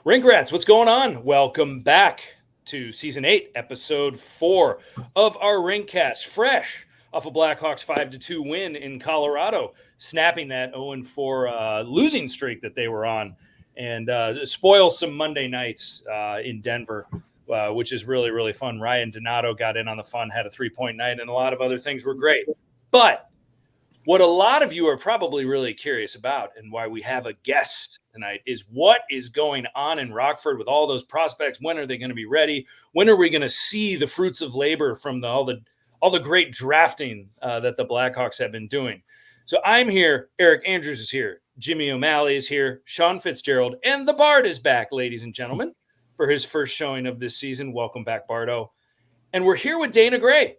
Rink Rats, what's going on? Welcome back to Season 8, Episode 4 of our Rinkcast. Fresh off a Blackhawks 5-2 win in Colorado, snapping that 0-4 losing streak that they were on, and spoil some Monday nights in Denver, which is really, really fun. Ryan Donato got in on the fun, had a three-point night, and a lot of other things were great. But what a lot of you are probably really curious about, and why we have a guest tonight, is what is going on in Rockford with all those prospects. When are they going to be ready? When are we going to see the fruits of labor from all the great drafting that the Blackhawks have been doing? So I'm here. Eric Andrews is here. Jimmy O'Malley is here. Sean Fitzgerald, and the Bard is back, ladies and gentlemen, for his first showing of this season. Welcome back, Bardo. And we're here with Dana Gray.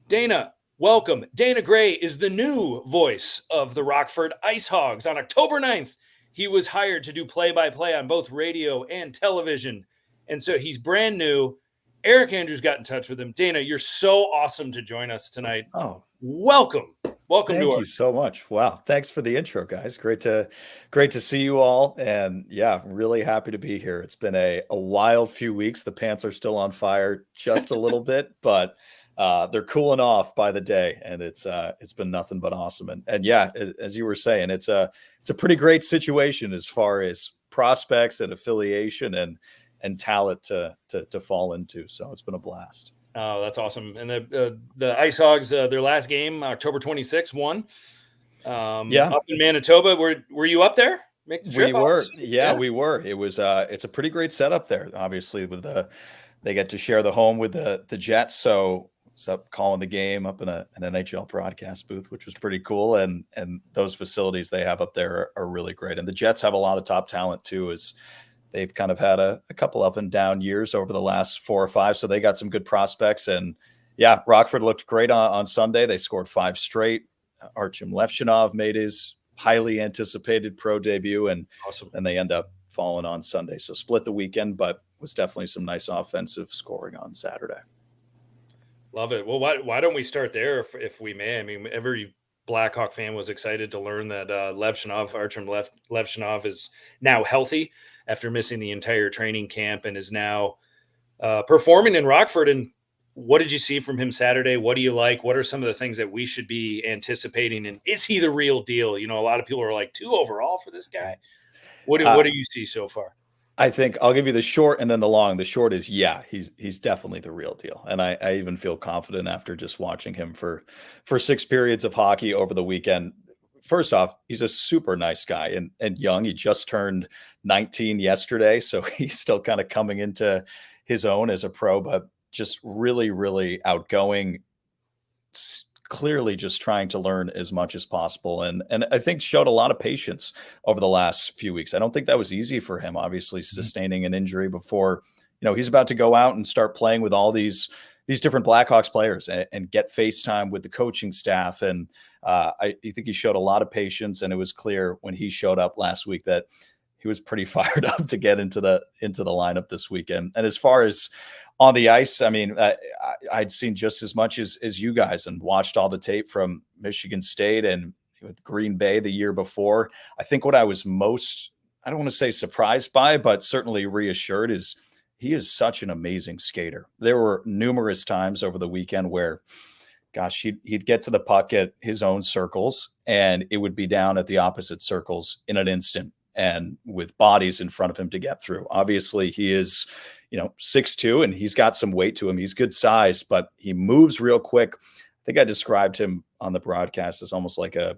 Dana, welcome. Dana Gray is the new voice of the Rockford IceHogs. On October 9th, he was hired to do play-by-play on both radio and television. And so he's brand new. Eric Andrews got in touch with him. Dana, you're so awesome to join us tonight. Oh, welcome. Welcome. Thank you so much. Wow. Thanks for the intro, guys. Great to see you all. And yeah, really happy to be here. It's been a wild few weeks. The pants are still on fire just a little bit, but they're cooling off by the day, and it's been nothing but awesome. And yeah, as you were saying, it's a pretty great situation as far as prospects and affiliation and talent to fall into. So it's been a blast. Oh, that's awesome. And the IceHogs, their last game, October 26th, won. Up in Manitoba. Were you up there? Make the trip? We were. Yeah, we were. It was it's a pretty great setup there. Obviously, with they get to share the home with the Jets, so up calling the game up in an NHL broadcast booth, which was pretty cool. And those facilities they have up there are really great. And the Jets have a lot of top talent too, as they've kind of had a couple up and down years over the last 4 or 5. So they got some good prospects. And yeah, Rockford looked great on Sunday. They scored 5 straight. Artem Levchinov made his highly anticipated pro debut, and awesome. And they end up falling on Sunday. So split the weekend, but was definitely some nice offensive scoring on Saturday. Love it. Well, why don't we start there if we may? I mean, every Blackhawk fan was excited to learn that Artem Levchinov is now healthy after missing the entire training camp and is now performing in Rockford. And what did you see from him Saturday? What do you like? What are some of the things that we should be anticipating? And is he the real deal? You know, a lot of people are like 2 overall for this guy. What do you see so far? I think I'll give you the short and then the long. The short is, yeah, he's definitely the real deal. And I even feel confident after just watching him for 6 periods of hockey over the weekend. First off, he's a super nice guy and young. He just turned 19 yesterday, so he's still kind of coming into his own as a pro, but just really, really outgoing, clearly just trying to learn as much as possible. And I think showed a lot of patience over the last few weeks. I don't think that was easy for him, obviously sustaining an injury before, he's about to go out and start playing with all these different Blackhawks players and get face time with the coaching staff. And I think he showed a lot of patience, and it was clear when he showed up last week that he was pretty fired up to get into the lineup this weekend. And as far as on the ice, I mean, I'd seen just as much as you guys and watched all the tape from Michigan State and with Green Bay the year before. I think what I was most, I don't want to say surprised by, but certainly reassured is he is such an amazing skater. There were numerous times over the weekend where, gosh, he'd get to the puck at his own circles and it would be down at the opposite circles in an instant, and with bodies in front of him to get through. Obviously, he is, 6'2", and he's got some weight to him. He's good size, but he moves real quick. I think I described him on the broadcast as almost like a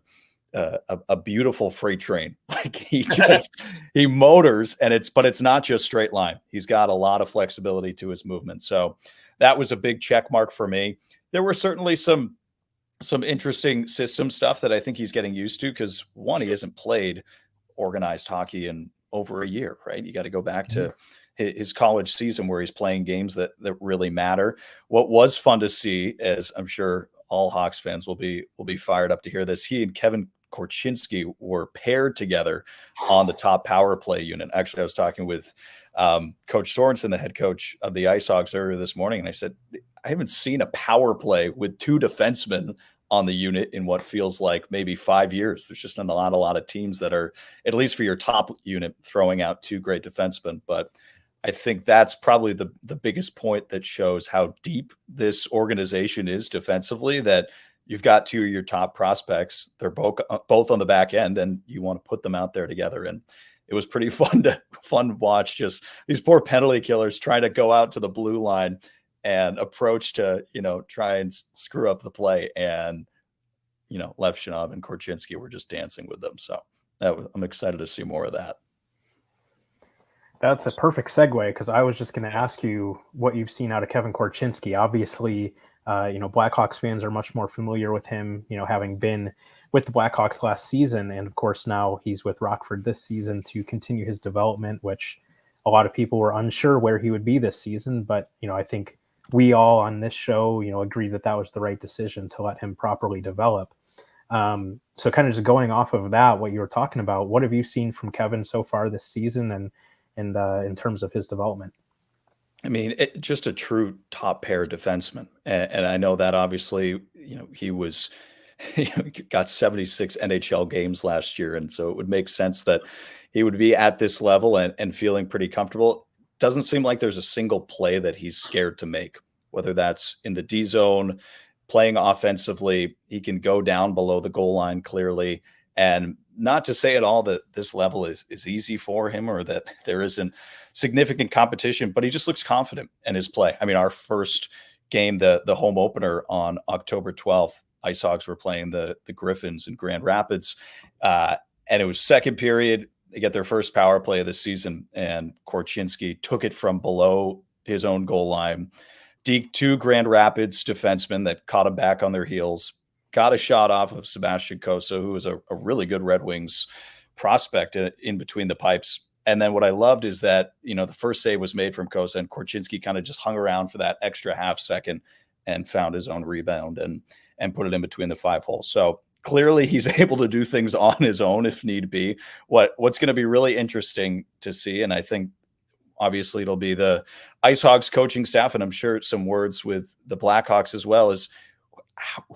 beautiful freight train. Like he motors, but it's not just straight line. He's got a lot of flexibility to his movement. So that was a big check mark for me. There were certainly some interesting system stuff that I think he's getting used to, because one, he hasn't played organized hockey in over a year, right? You got to go back to his college season where he's playing games that really matter. What was fun to see, as I'm sure all Hawks fans will be fired up to hear this, he and Kevin Korchinski were paired together on the top power play unit. Actually, I was talking with Coach Sorensen, the head coach of the IceHogs, earlier this morning, and I said, I haven't seen a power play with 2 defensemen on the unit in what feels like maybe 5 years. There's just not a lot of teams that are, at least for your top unit, throwing out two great defensemen. But I think that's probably the biggest point that shows how deep this organization is defensively, that you've got two of your top prospects. They're both on the back end, and you want to put them out there together. And it was pretty fun to watch just these poor penalty killers trying to go out to the blue line and approach to, try and screw up the play. And, Levshunov and Korchinski were just dancing with them. So I'm excited to see more of that. That's a perfect segue, because I was just going to ask you what you've seen out of Kevin Korchinski. Obviously, Blackhawks fans are much more familiar with him, having been with the Blackhawks last season. And of course, now he's with Rockford this season to continue his development, which a lot of people were unsure where he would be this season. But, I think we all on this show, agree that was the right decision to let him properly develop. So kind of just going off of that, what you were talking about, what have you seen from Kevin so far this season and in terms of his development? I mean, just a true top pair defenseman. And I know that obviously, he was, got 76 NHL games last year. And so it would make sense that he would be at this level and feeling pretty comfortable. Doesn't seem like there's a single play that he's scared to make, whether that's in the D zone, playing offensively. He can go down below the goal line clearly. And not to say at all that this level is easy for him or that there isn't significant competition, but he just looks confident in his play. I mean, our first game, the home opener on October 12th, IceHogs were playing the Griffins in Grand Rapids. And it was second period. They get their first power play of the season, and Korchinski took it from below his own goal line, deked two Grand Rapids defensemen that caught him back on their heels, got a shot off of Sebastian Cossa, who was a really good Red Wings prospect in between the pipes. And then what I loved is that, the first save was made from Cossa, and Korchinski kind of just hung around for that extra half second and found his own rebound and put it in between the 5 holes. So clearly he's able to do things on his own if need be. What's going to be really interesting to see, and I think obviously it'll be the IceHogs coaching staff, and I'm sure some words with the Blackhawks as well, is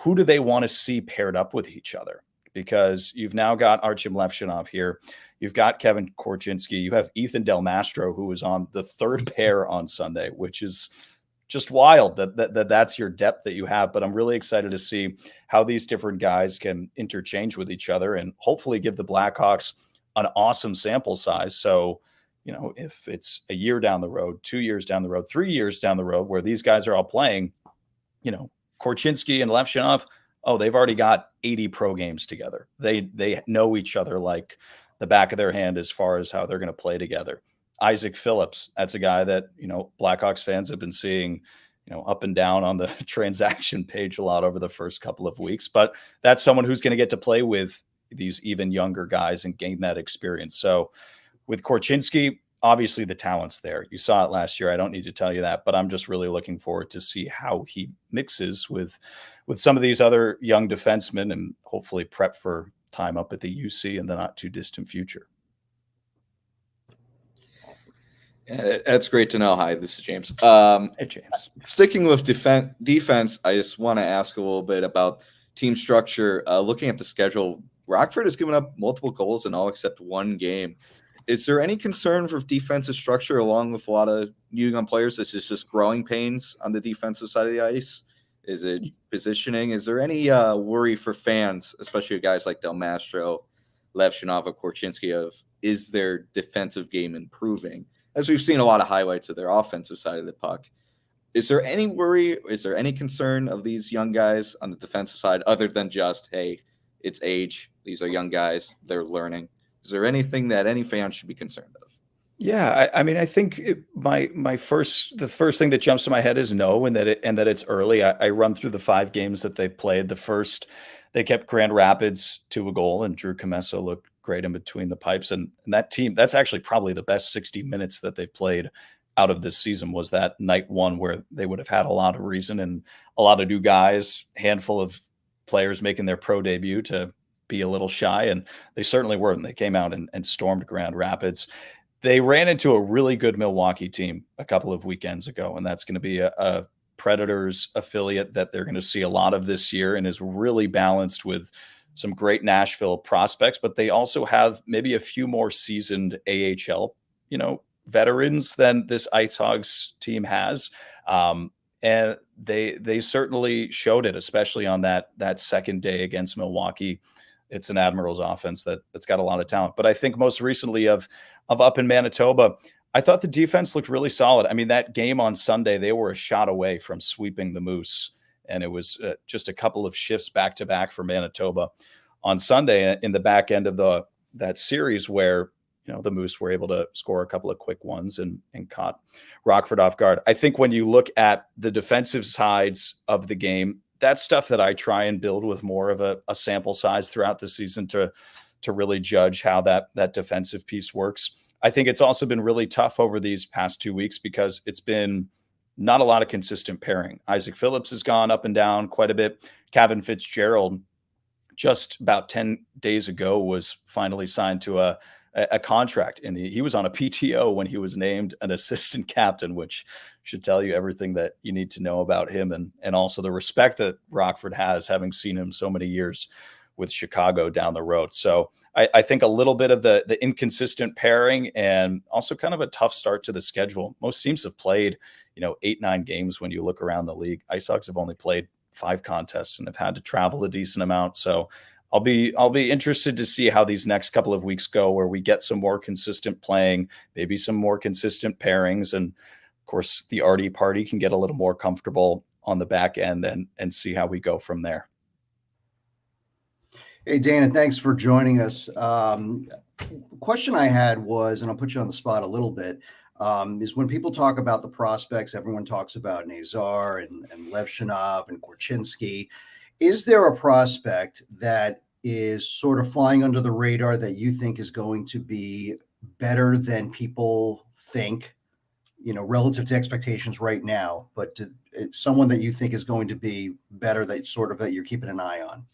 who do they want to see paired up with each other? Because you've now got Artem Levshunov here. You've got Kevin Korchinski. You have Ethan Del Mastro, who was on the third pair on Sunday, which is just wild that's your depth that you have. But I'm really excited to see how these different guys can interchange with each other and hopefully give the Blackhawks an awesome sample size. So, if it's a year down the road, 2 years down the road, 3 years down the road, where these guys are all playing, Korchinski and Levshunov, they've already got 80 pro games together. They know each other like the back of their hand as far as how they're going to play together. Isaac Phillips, that's a guy that, Blackhawks fans have been seeing, up and down on the transaction page a lot over the first couple of weeks. But that's someone who's going to get to play with these even younger guys and gain that experience. So with Korchinski, obviously the talent's there. You saw it last year. I don't need to tell you that, but I'm just really looking forward to see how he mixes with some of these other young defensemen and hopefully prep for time up at the UC in the not too distant future. Yeah, that's great to know. Hi, this is James. Hey, James. Sticking with defense, I just want to ask a little bit about team structure. Looking at the schedule, Rockford has given up multiple goals in all except one game. Is there any concern for defensive structure along with a lot of new young players? This is just growing pains on the defensive side of the ice. Is it positioning? Is there any worry for fans, especially guys like Del Mastro, Levshunov, and Korchinski, of is their defensive game improving? As we've seen a lot of highlights of their offensive side of the puck. Is there any worry? Is there any concern of these young guys on the defensive side other than just, hey, it's age. These are young guys. They're learning. Is there anything that any fan should be concerned of? Yeah, I mean, I think the first thing that jumps to my head is no, and that it's early. I run through the 5 games that they've played. The first, they kept Grand Rapids to a goal, and Drew Comesso looked great in between the pipes. And that team, that's actually probably the best 60 minutes that they played out of this season, was that night one where they would have had a lot of reason and a lot of new guys, handful of players making their pro debut to be a little shy. And they certainly were. And they came out and stormed Grand Rapids. They ran into a really good Milwaukee team a couple of weekends ago, and that's going to be a Predators affiliate that they're going to see a lot of this year, and is really balanced with some great Nashville prospects, but they also have maybe a few more seasoned AHL, veterans than this IceHogs team has. And they certainly showed it, especially on that second day against Milwaukee. It's an Admirals offense that's got a lot of talent. But I think most recently of up in Manitoba, I thought the defense looked really solid. I mean, that game on Sunday, they were a shot away from sweeping the Moose, and it was just a couple of shifts back to back for Manitoba on Sunday in the back end of that series where the Moose were able to score a couple of quick ones and caught Rockford off guard. I think when you look at the defensive sides of the game, that's stuff that I try and build with more of a sample size throughout the season to really judge how that defensive piece works. I think it's also been really tough over these past 2 weeks because it's been not a lot of consistent pairing. Isaac Phillips has gone up and down quite a bit. Kevin Fitzgerald, just about 10 days ago, was finally signed to a contract. He was on a PTO when he was named an assistant captain, which should tell you everything that you need to know about him, and also the respect that Rockford has, having seen him so many years with Chicago down the road. So I think a little bit of the inconsistent pairing, and also kind of a tough start to the schedule. Most teams have played, 8-9 games when you look around the league. IceHogs have only played 5 contests and have had to travel a decent amount. So I'll be interested to see how these next couple of weeks go, where we get some more consistent playing, maybe some more consistent pairings. And of course, the Artie party can get a little more comfortable on the back end and see how we go from there. Hey, Dana, thanks for joining us. The question I had was, and I'll put you on the spot a little bit, is when people talk about the prospects, everyone talks about Nazar and Levshinov and Korchinski. Is there a prospect that is sort of flying under the radar that you think is going to be better than people think, relative to expectations right now, but it's someone that you think is going to be better that you're keeping an eye on?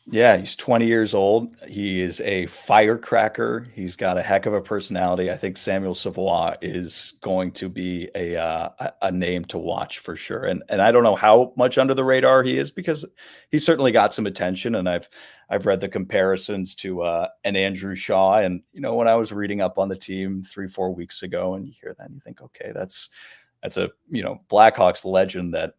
Yeah, he's 20 years old. He is a firecracker. He's got a heck of a personality. I think Samuel Savoie is going to be a name to watch for sure. And I don't know how much under the radar he is, because he's certainly got some attention. And I've read the comparisons to an Andrew Shaw. And when I was reading up on the team 3-4 weeks ago, and you hear that, and you think, okay, that's a Blackhawks legend that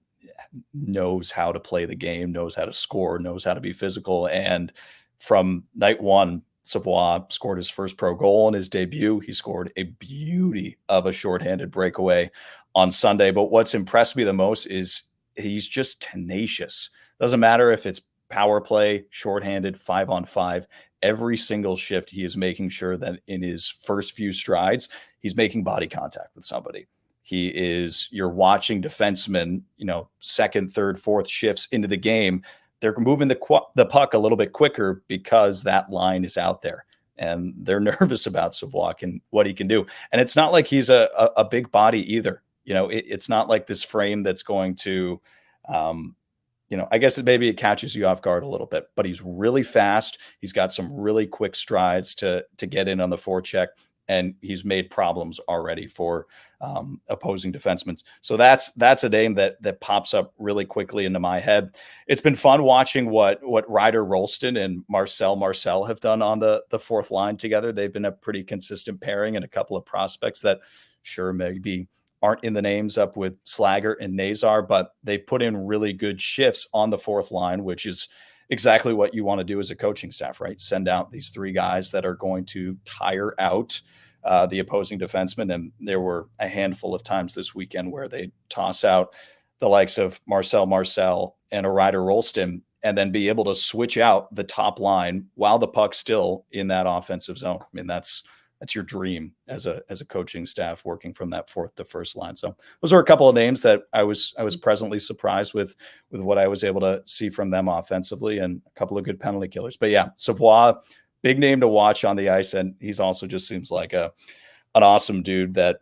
knows how to play the game, knows how to score, knows how to be physical. And from night one, Savoie scored his first pro goal in his debut. He scored a beauty of a shorthanded breakaway on Sunday. But what's impressed me the most is he's just tenacious. Doesn't matter if it's power play, shorthanded, 5-on-5. Every single shift, he is making sure that in his first few strides, he's making body contact with somebody. You're watching defensemen, second, third, fourth shifts into the game. They're moving the puck a little bit quicker because that line is out there, and they're nervous about Savoie and what he can do. And it's not like he's a big body either. It's not like this frame that's going to, I guess maybe it catches you off guard a little bit, but he's really fast. He's got some really quick strides to get in on the forecheck. And he's made problems already for opposing defensemen. So that's a name that pops up really quickly into my head. It's been fun watching what Ryder Rolston and Marcel have done on the fourth line together. They've been a pretty consistent pairing, and a couple of prospects that sure maybe aren't in the names up with Slager and Nazar, but they put in really good shifts on the fourth line, which is exactly what you want to do as a coaching staff, right? Send out these 3 guys that are going to tire out the opposing defenseman. And there were a handful of times this weekend where they toss out the likes of Marcel and a Ryder Rolston, and then be able to switch out the top line while the puck's still in that offensive zone. I mean, that's your dream as a coaching staff, working from that fourth to first line. So those are a couple of names that I was pleasantly surprised with what I was able to see from them offensively, and a couple of good penalty killers. But yeah, Savoie, big name to watch on the ice, and he's also just seems like an awesome dude that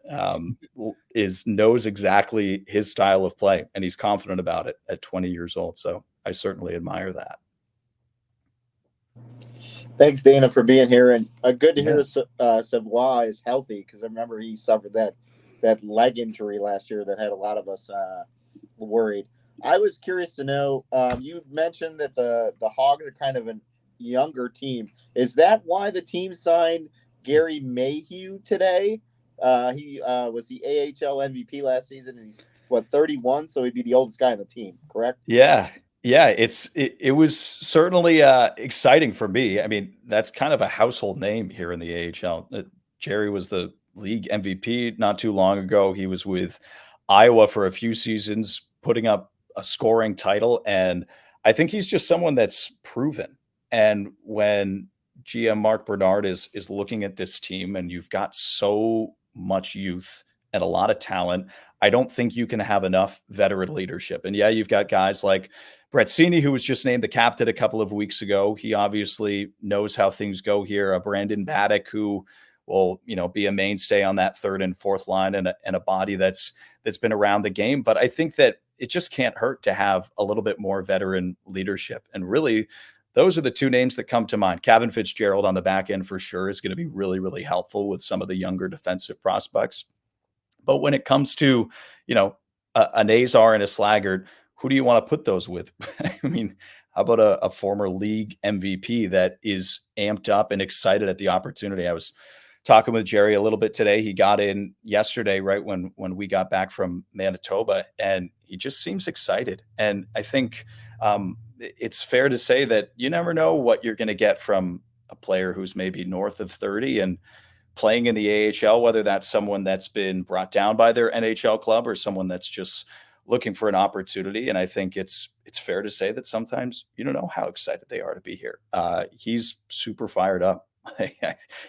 knows exactly his style of play, and he's confident about it at 20 years old. So I certainly admire that. Thanks, Dana, for being here, and good to hear Savoie is healthy, because I remember he suffered that leg injury last year that had a lot of us worried. I was curious to know, you mentioned that the Hogs are kind of a younger team. Is that why the team signed Gary Mayhew today? He was the AHL MVP last season, and he's 31, so he'd be the oldest guy on the team, correct? Yeah. Yeah, it was certainly exciting for me. I mean, that's kind of a household name here in the AHL. Jerry was the league MVP not too long ago. He was with Iowa for a few seasons, putting up a scoring title, and I think he's just someone that's proven. And when GM Mark Bernard is looking at this team, and you've got so much youth and a lot of talent, I don't think you can have enough veteran leadership. And yeah, you've got guys like Brett Sini, who was just named the captain a couple of weeks ago. He obviously knows how things go here. Brandon Baddock, who will, be a mainstay on that third and fourth line, and a body that's been around the game. But I think that it just can't hurt to have a little bit more veteran leadership. And really, those are the two names that come to mind. Kevin Fitzgerald on the back end for sure is going to be really, really helpful with some of the younger defensive prospects. But when it comes to, an Azar and a Slaggert, who do you want to put those with? I mean, how about a former league MVP that is amped up and excited at the opportunity? I was talking with Jerry a little bit today. He got in yesterday, right when we got back from Manitoba, and he just seems excited. And I think it's fair to say that you never know what you're going to get from a player who's maybe north of 30 and playing in the AHL, whether that's someone that's been brought down by their NHL club or someone that's just looking for an opportunity. And I think it's fair to say that sometimes you don't know how excited they are to be here. He's super fired up. You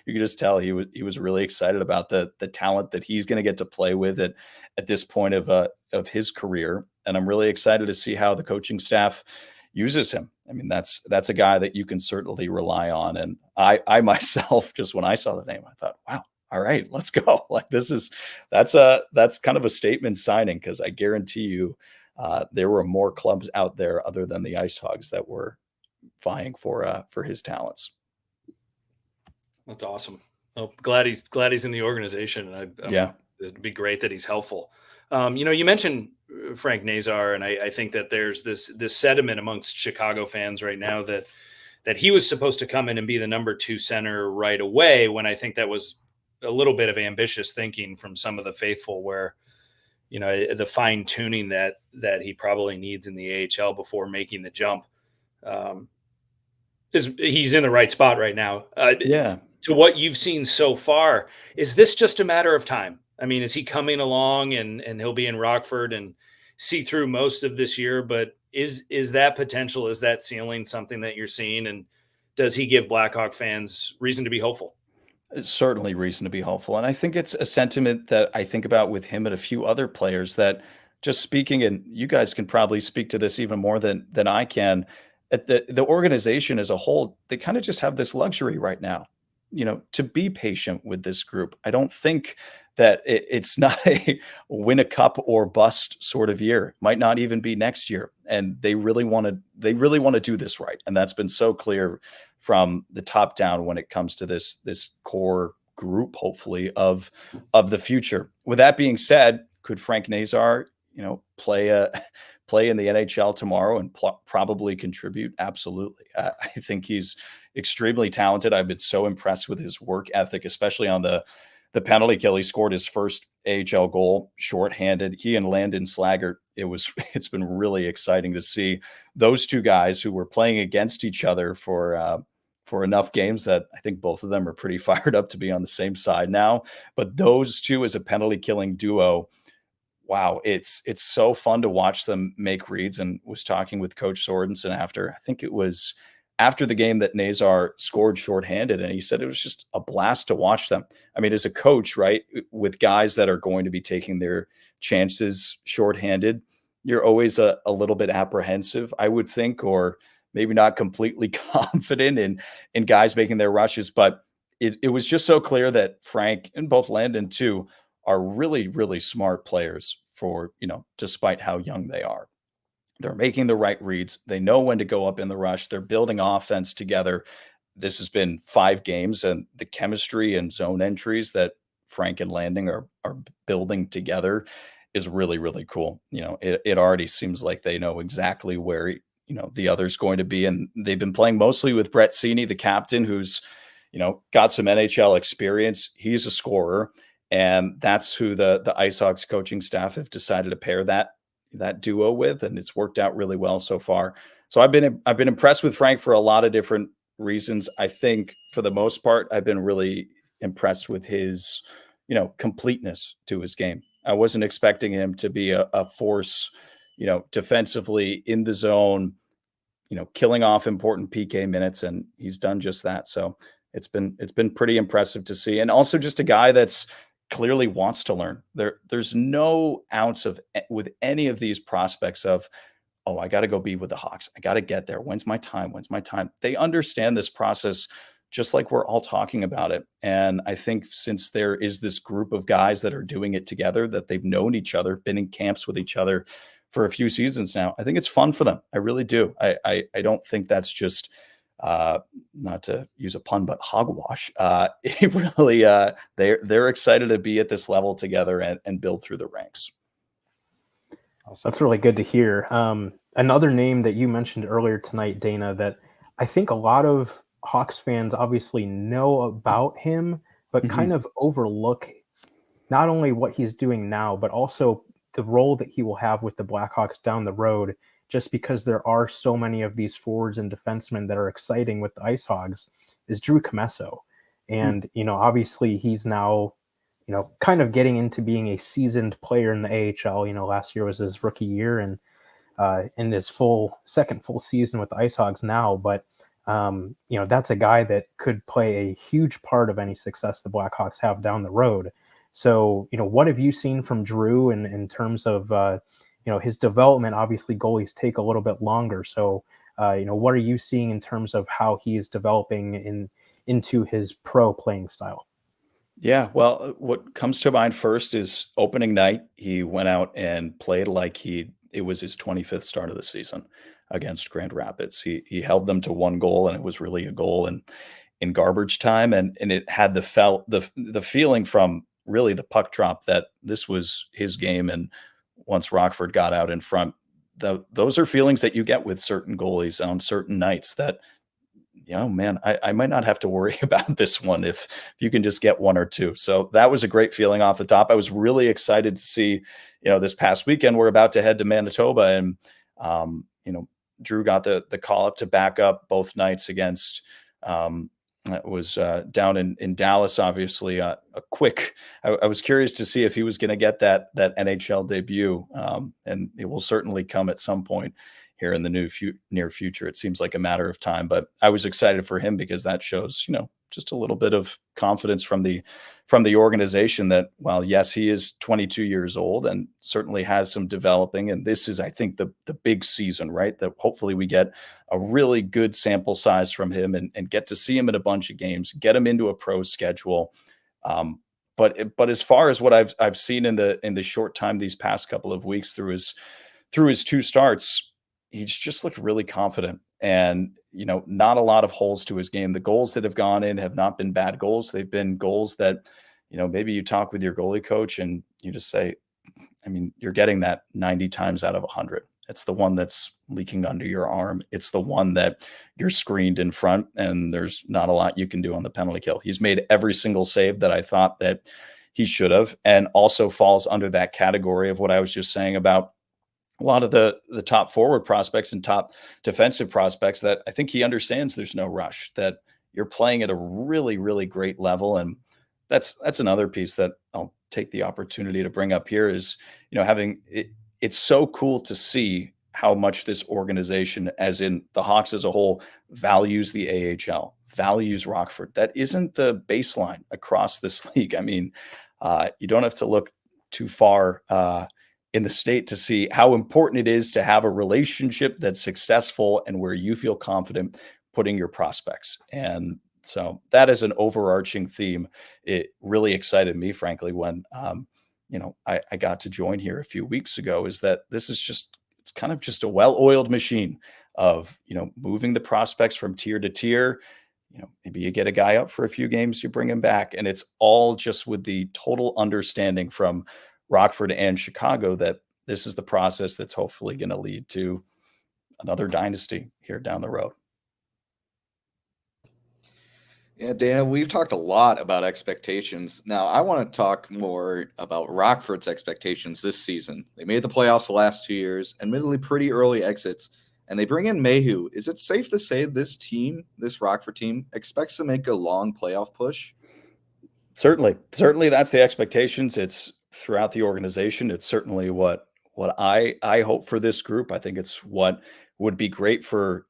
can just tell he was really excited about the talent that he's going to get to play with at this point of his career. And I'm really excited to see how the coaching staff uses him. I mean, that's a guy that you can certainly rely on. And I myself, just when I saw the name, I thought, wow, all right, let's go. Like that's kind of a statement signing, because I guarantee you there were more clubs out there other than the IceHogs that were vying for his talents. That's awesome. Well, glad he's in the organization. And yeah, it'd be great that he's helpful. You mentioned Frank Nazar, and I think that there's this sentiment amongst Chicago fans right now that he was supposed to come in and be the number 2 center right away, when I think that was a little bit of ambitious thinking from some of the faithful, where, the fine tuning that he probably needs in the AHL before making the jump. He's in the right spot right now. Yeah. To what you've seen so far, is this just a matter of time? I mean, is he coming along and he'll be in Rockford and see through most of this year? But is that potential, is that ceiling something that you're seeing? And does he give Blackhawk fans reason to be hopeful? It's certainly reason to be hopeful. And I think it's a sentiment that I think about with him and a few other players, that just speaking, and you guys can probably speak to this even more than I can, at the organization as a whole, they kind of just have this luxury right now, to be patient with this group. I don't think that it's not a win a cup or bust sort of year. Might not even be next year. And they really want to do this right. And that's been so clear from the top down when it comes to this core group, hopefully, of the future. With that being said, could Frank Nazar, play in the NHL tomorrow and probably contribute? Absolutely. I think he's extremely talented. I've been so impressed with his work ethic, especially on the penalty kill. He scored his first AHL goal shorthanded. He and Landon Slaggert, it's been really exciting to see those two guys who were playing against each other for enough games that I think both of them are pretty fired up to be on the same side now. But those two as a penalty killing duo, wow, it's so fun to watch them make reads. And was talking with Coach Sorensen after the game that Nazar scored shorthanded, and he said it was just a blast to watch them. I mean, as a coach, right, with guys that are going to be taking their chances shorthanded, you're always a little bit apprehensive, I would think, or maybe not completely confident in guys making their rushes. But it was just so clear that Frank and both Landon too are really, really smart players for, despite how young they are. They're making the right reads. They know when to go up in the rush. They're building offense together. This has been 5 games, and the chemistry and zone entries that Frank and Landon are building together, is really, really cool. It already seems like they know exactly where, the other's going to be. And they've been playing mostly with Brett Seney, the captain, who's, got some NHL experience. He's a scorer. And that's who the IceHogs coaching staff have decided to pair that duo with. And it's worked out really well so far. So I've been impressed with Frank for a lot of different reasons. I think for the most part, I've been really impressed with his, completeness to his game. I wasn't expecting him to be a force, defensively in the zone, killing off important PK minutes, and he's done just that. So it's been pretty impressive to see. And also just a guy that's clearly wants to learn. There's no ounce of with any of these prospects of, oh, I got to go be with the Hawks. I got to get there. When's my time? When's my time? They understand this process just like we're all talking about it. And I think since there is this group of guys that are doing it together, that they've known each other, been in camps with each other for a few seasons now, I think it's fun for them. I really do. I don't think that's just, not to use a pun, but hogwash. It really, they're excited to be at this level together and build through the ranks. That's really good to hear. Another name that you mentioned earlier tonight, Dana, that I think a lot of Hawks fans obviously know about him, but kind of overlook not only what he's doing now, but also the role that he will have with the Blackhawks down the road, just because there are so many of these forwards and defensemen that are exciting with the IceHogs, is Drew Commesso. And, obviously he's now, kind of getting into being a seasoned player in the AHL. Last year was his rookie year, and in his second full season with the IceHogs now. But, that's a guy that could play a huge part of any success the Blackhawks have down the road. So, what have you seen from Drew in terms of, his development? Obviously, goalies take a little bit longer. So, what are you seeing in terms of how he is developing into his pro playing style? Yeah, well, what comes to mind first is opening night. He went out and played like it was his 25th start of the season against Grand Rapids. He held them to one goal, and it was really a goal in garbage time, and it had the feeling from really the puck drop that this was his game. And once Rockford got out in front, those are feelings that you get with certain goalies on certain nights that, man, I might not have to worry about this one if you can just get one or two. So that was a great feeling off the top. I was really excited to see, this past weekend, we're about to head to Manitoba, and, Drew got the call up to back up both nights against, that was down in Dallas, obviously. I was curious to see if he was going to get that NHL debut, and it will certainly come at some point here in the near future. It seems like a matter of time, but I was excited for him because that shows, just a little bit of confidence from the organization that, while yes, he is 22 years old and certainly has some developing, and this is, I think, the big season, right? That hopefully we get a really good sample size from him and get to see him in a bunch of games, get him into a pro schedule. But as far as what I've seen in the short time these past couple of weeks through his two starts, he's just looked really confident, and, not a lot of holes to his game. The goals that have gone in have not been bad goals. They've been goals that, maybe you talk with your goalie coach and you just say, I mean, you're getting that 90 times out of 100. It's the one that's leaking under your arm. It's the one that you're screened in front and there's not a lot you can do on the penalty kill. He's made every single save that I thought that he should have, and also falls under that category of what I was just saying about a lot of the top forward prospects and top defensive prospects, that I think he understands there's no rush, that you're playing at a really, really great level. And that's another piece that I'll take the opportunity to bring up here is, having it. It's so cool to see how much this organization, as in the Hawks as a whole, values the AHL, values Rockford. That isn't the baseline across this league. I mean, you don't have to look too far in the state to see how important it is to have a relationship that's successful and where you feel confident putting your prospects. And so that is an overarching theme. It really excited me, frankly, when, I got to join here a few weeks ago, is that this is it's kind of just a well-oiled machine of, moving the prospects from tier to tier. Maybe you get a guy up for a few games, you bring him back, and it's all just with the total understanding from Rockford and Chicago, that this is the process that's hopefully going to lead to another dynasty here down the road. Yeah, Dana, we've talked a lot about expectations. Now, I want to talk more about Rockford's expectations this season. They made the playoffs the last 2 years, admittedly pretty early exits, and they bring in Mayhew. Is it safe to say this team, this Rockford team, expects to make a long playoff push? Certainly that's the expectations. It's throughout the organization. It's certainly what I hope for this group. I think it's what would be great for,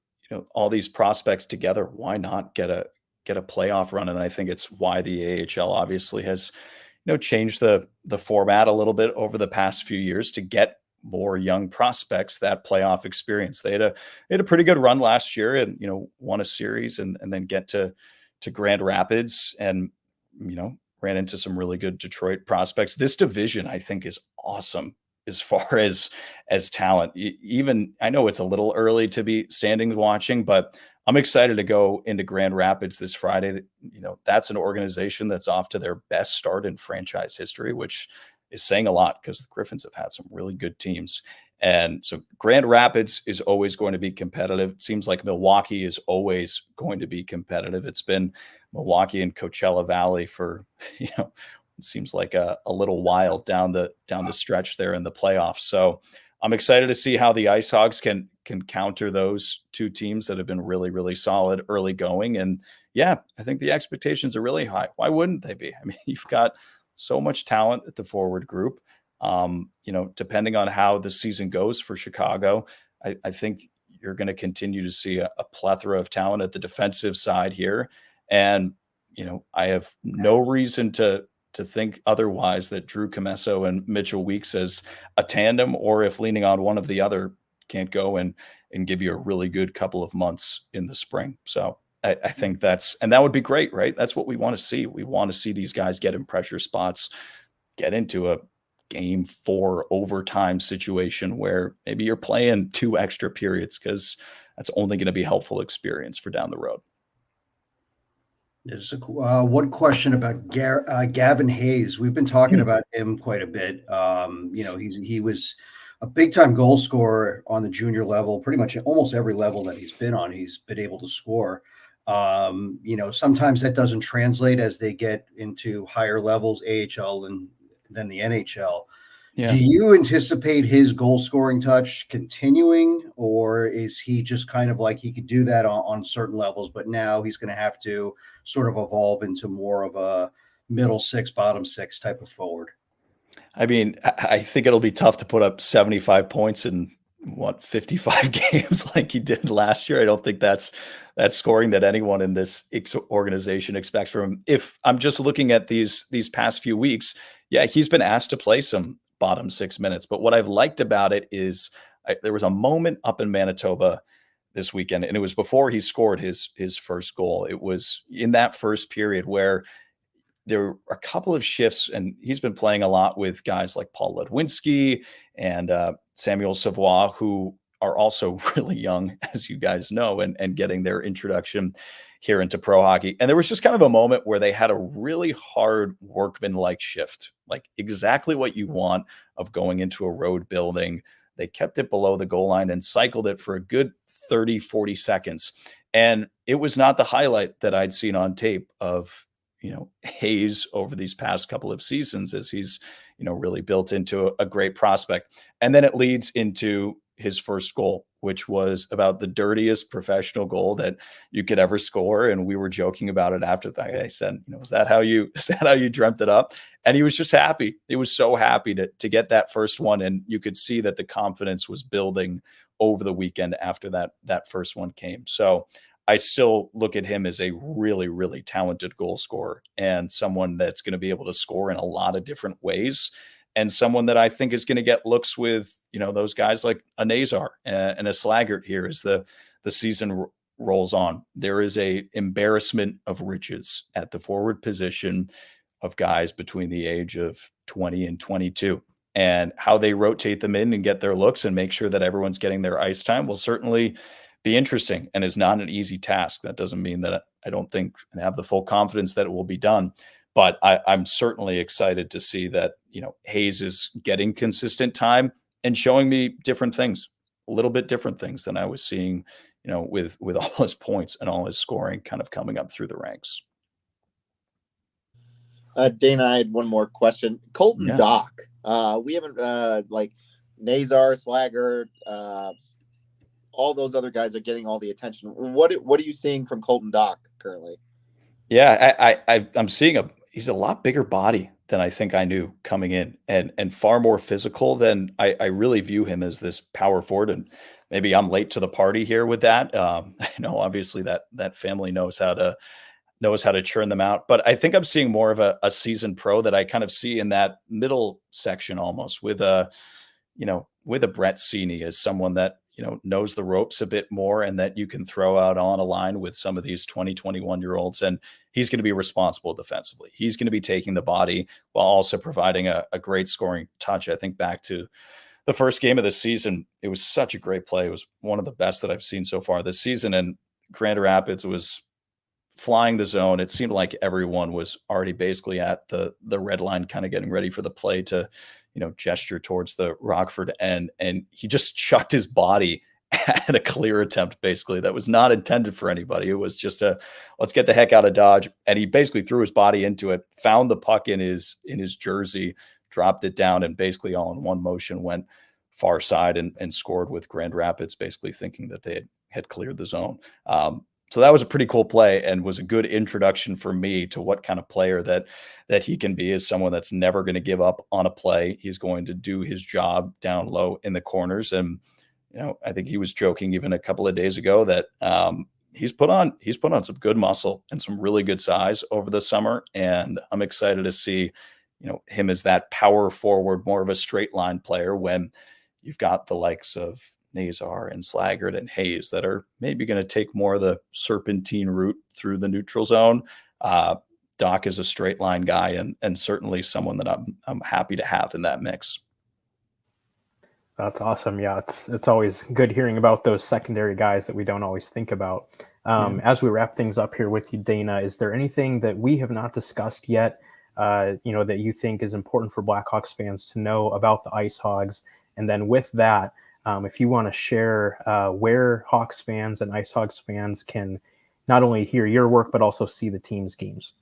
all these prospects together. Why not get a playoff run? And I think it's why the AHL obviously has, changed the format a little bit over the past few years to get more young prospects that playoff experience. They had a pretty good run last year and, won a series and then get to Grand Rapids and, ran into some really good Detroit prospects. This division, I think, is awesome as far as talent. Even I know it's a little early to be standings watching, but I'm excited to go into Grand Rapids this Friday. That's an organization that's off to their best start in franchise history, which is saying a lot because the Griffins have had some really good teams. And so Grand Rapids is always going to be competitive. It seems like Milwaukee is always going to be competitive. It's been Milwaukee and Coachella Valley for, it seems like a little while down the stretch there in the playoffs. So I'm excited to see how the IceHogs can counter those two teams that have been really, really solid early going. And yeah, I think the expectations are really high. Why wouldn't they be? I mean, you've got so much talent at the forward group. Depending on how the season goes for Chicago, I think you're going to continue to see a plethora of talent at the defensive side here. And, I have no reason to think otherwise that Drew Comesso and Mitchell Weeks as a tandem, or if leaning on one of the other can't go and give you a really good couple of months in the spring. So I think that would be great, right? That's what we want to see. We want to see these guys get in pressure spots, get into a Game 4 overtime situation where maybe you're playing 2 extra periods, because that's only going to be a helpful experience for down the road. There's one question about Gavin Hayes. We've been talking about him quite a bit. He was a big-time goal scorer on the junior level. Pretty much almost every level that he's been on, he's been able to score. Sometimes that doesn't translate as they get into higher levels, AHL than the NHL. Yeah. Do you anticipate his goal scoring touch continuing, or is he just kind of like he could do that on certain levels, but now he's going to have to sort of evolve into more of a middle 6, bottom 6 type of forward? I mean, I think it'll be tough to put up 75 points in 55 games like he did last year. I don't think that's scoring that anyone in this organization expects from him. If I'm just looking at these past few weeks, yeah, he's been asked to play some bottom 6 minutes. But what I've liked about it is there was a moment up in Manitoba this weekend, and it was before he scored his first goal. It was in that first period where there were a couple of shifts, and he's been playing a lot with guys like Paul Ledwinski and Samuel Savoie, who are also really young, as you guys know, and getting their introduction here into pro hockey. And there was just kind of a moment where they had a really hard workman-like shift, like exactly what you want of going into a road building. They kept it below the goal line and cycled it for a good 30, 40 seconds. And it was not the highlight that I'd seen on tape of, Hayes over these past couple of seasons, as he's, really built into a great prospect. And then it leads into his first goal, which was about the dirtiest professional goal that you could ever score. And we were joking about it after that. I said, is that how you dreamt it up? And he was just happy. He was so happy to get that first one. And you could see that the confidence was building over the weekend after that first one came. So I still look at him as a really, really talented goal scorer, and someone that's going to be able to score in a lot of different ways, and someone that I think is going to get looks with, those guys like a Nazar and a Slaggert here as the season rolls on. There is a embarrassment of riches at the forward position of guys between the age of 20 and 22. And how they rotate them in and get their looks and make sure that everyone's getting their ice time will certainly be interesting and is not an easy task. That doesn't mean that I don't think and have the full confidence that it will be done. But I'm certainly excited to see that, Hayes is getting consistent time and showing me different things, a little bit different things than I was seeing, with all his points and all his scoring kind of coming up through the ranks. Dana, I had one more question. Colton Yeah. Dock. We haven't like Nazar, Slagger, all those other guys are getting all the attention. What are you seeing from Colton Dock currently? Yeah, I'm seeing he's a lot bigger body than I think I knew coming in, and far more physical than I really view him as this power forward. And maybe I'm late to the party here with that. I know obviously that family knows how to churn them out, but I think I'm seeing more of a seasoned pro that I kind of see in that middle section almost with a Brett Seeney as someone that knows the ropes a bit more and that you can throw out on a line with some of these 20, 21-year-olds. And he's going to be responsible defensively. He's going to be taking the body while also providing a great scoring touch. I think back to the first game of the season, it was such a great play. It was one of the best that I've seen so far this season. And Grand Rapids was flying the zone. It seemed like everyone was already basically at the red line, kind of getting ready for the play to, gesture towards the Rockford end. And he just chucked his body at a clear attempt, basically, that was not intended for anybody. It was just let's get the heck out of Dodge. And he basically threw his body into it, found the puck in his jersey, dropped it down, and basically all in one motion went far side and scored with Grand Rapids, basically thinking that they had cleared the zone. So that was a pretty cool play and was a good introduction for me to what kind of player that he can be, as someone that's never going to give up on a play. He's going to do his job down low in the corners. And, I think he was joking even a couple of days ago that he's put on some good muscle and some really good size over the summer. And I'm excited to see, him as that power forward, more of a straight line player when you've got the likes of Nazar and Slaggert and Hayes that are maybe going to take more of the serpentine route through the neutral zone. Doc is a straight line guy and certainly someone that I'm happy to have in that mix. That's awesome. Yeah, it's always good hearing about those secondary guys that we don't always think about. As we wrap things up here with you, Dana, is there anything that we have not discussed yet, that you think is important for Blackhawks fans to know about the IceHogs? And then with that, if you want to share where Hawks fans and IceHogs fans can not only hear your work, but also see the team's games.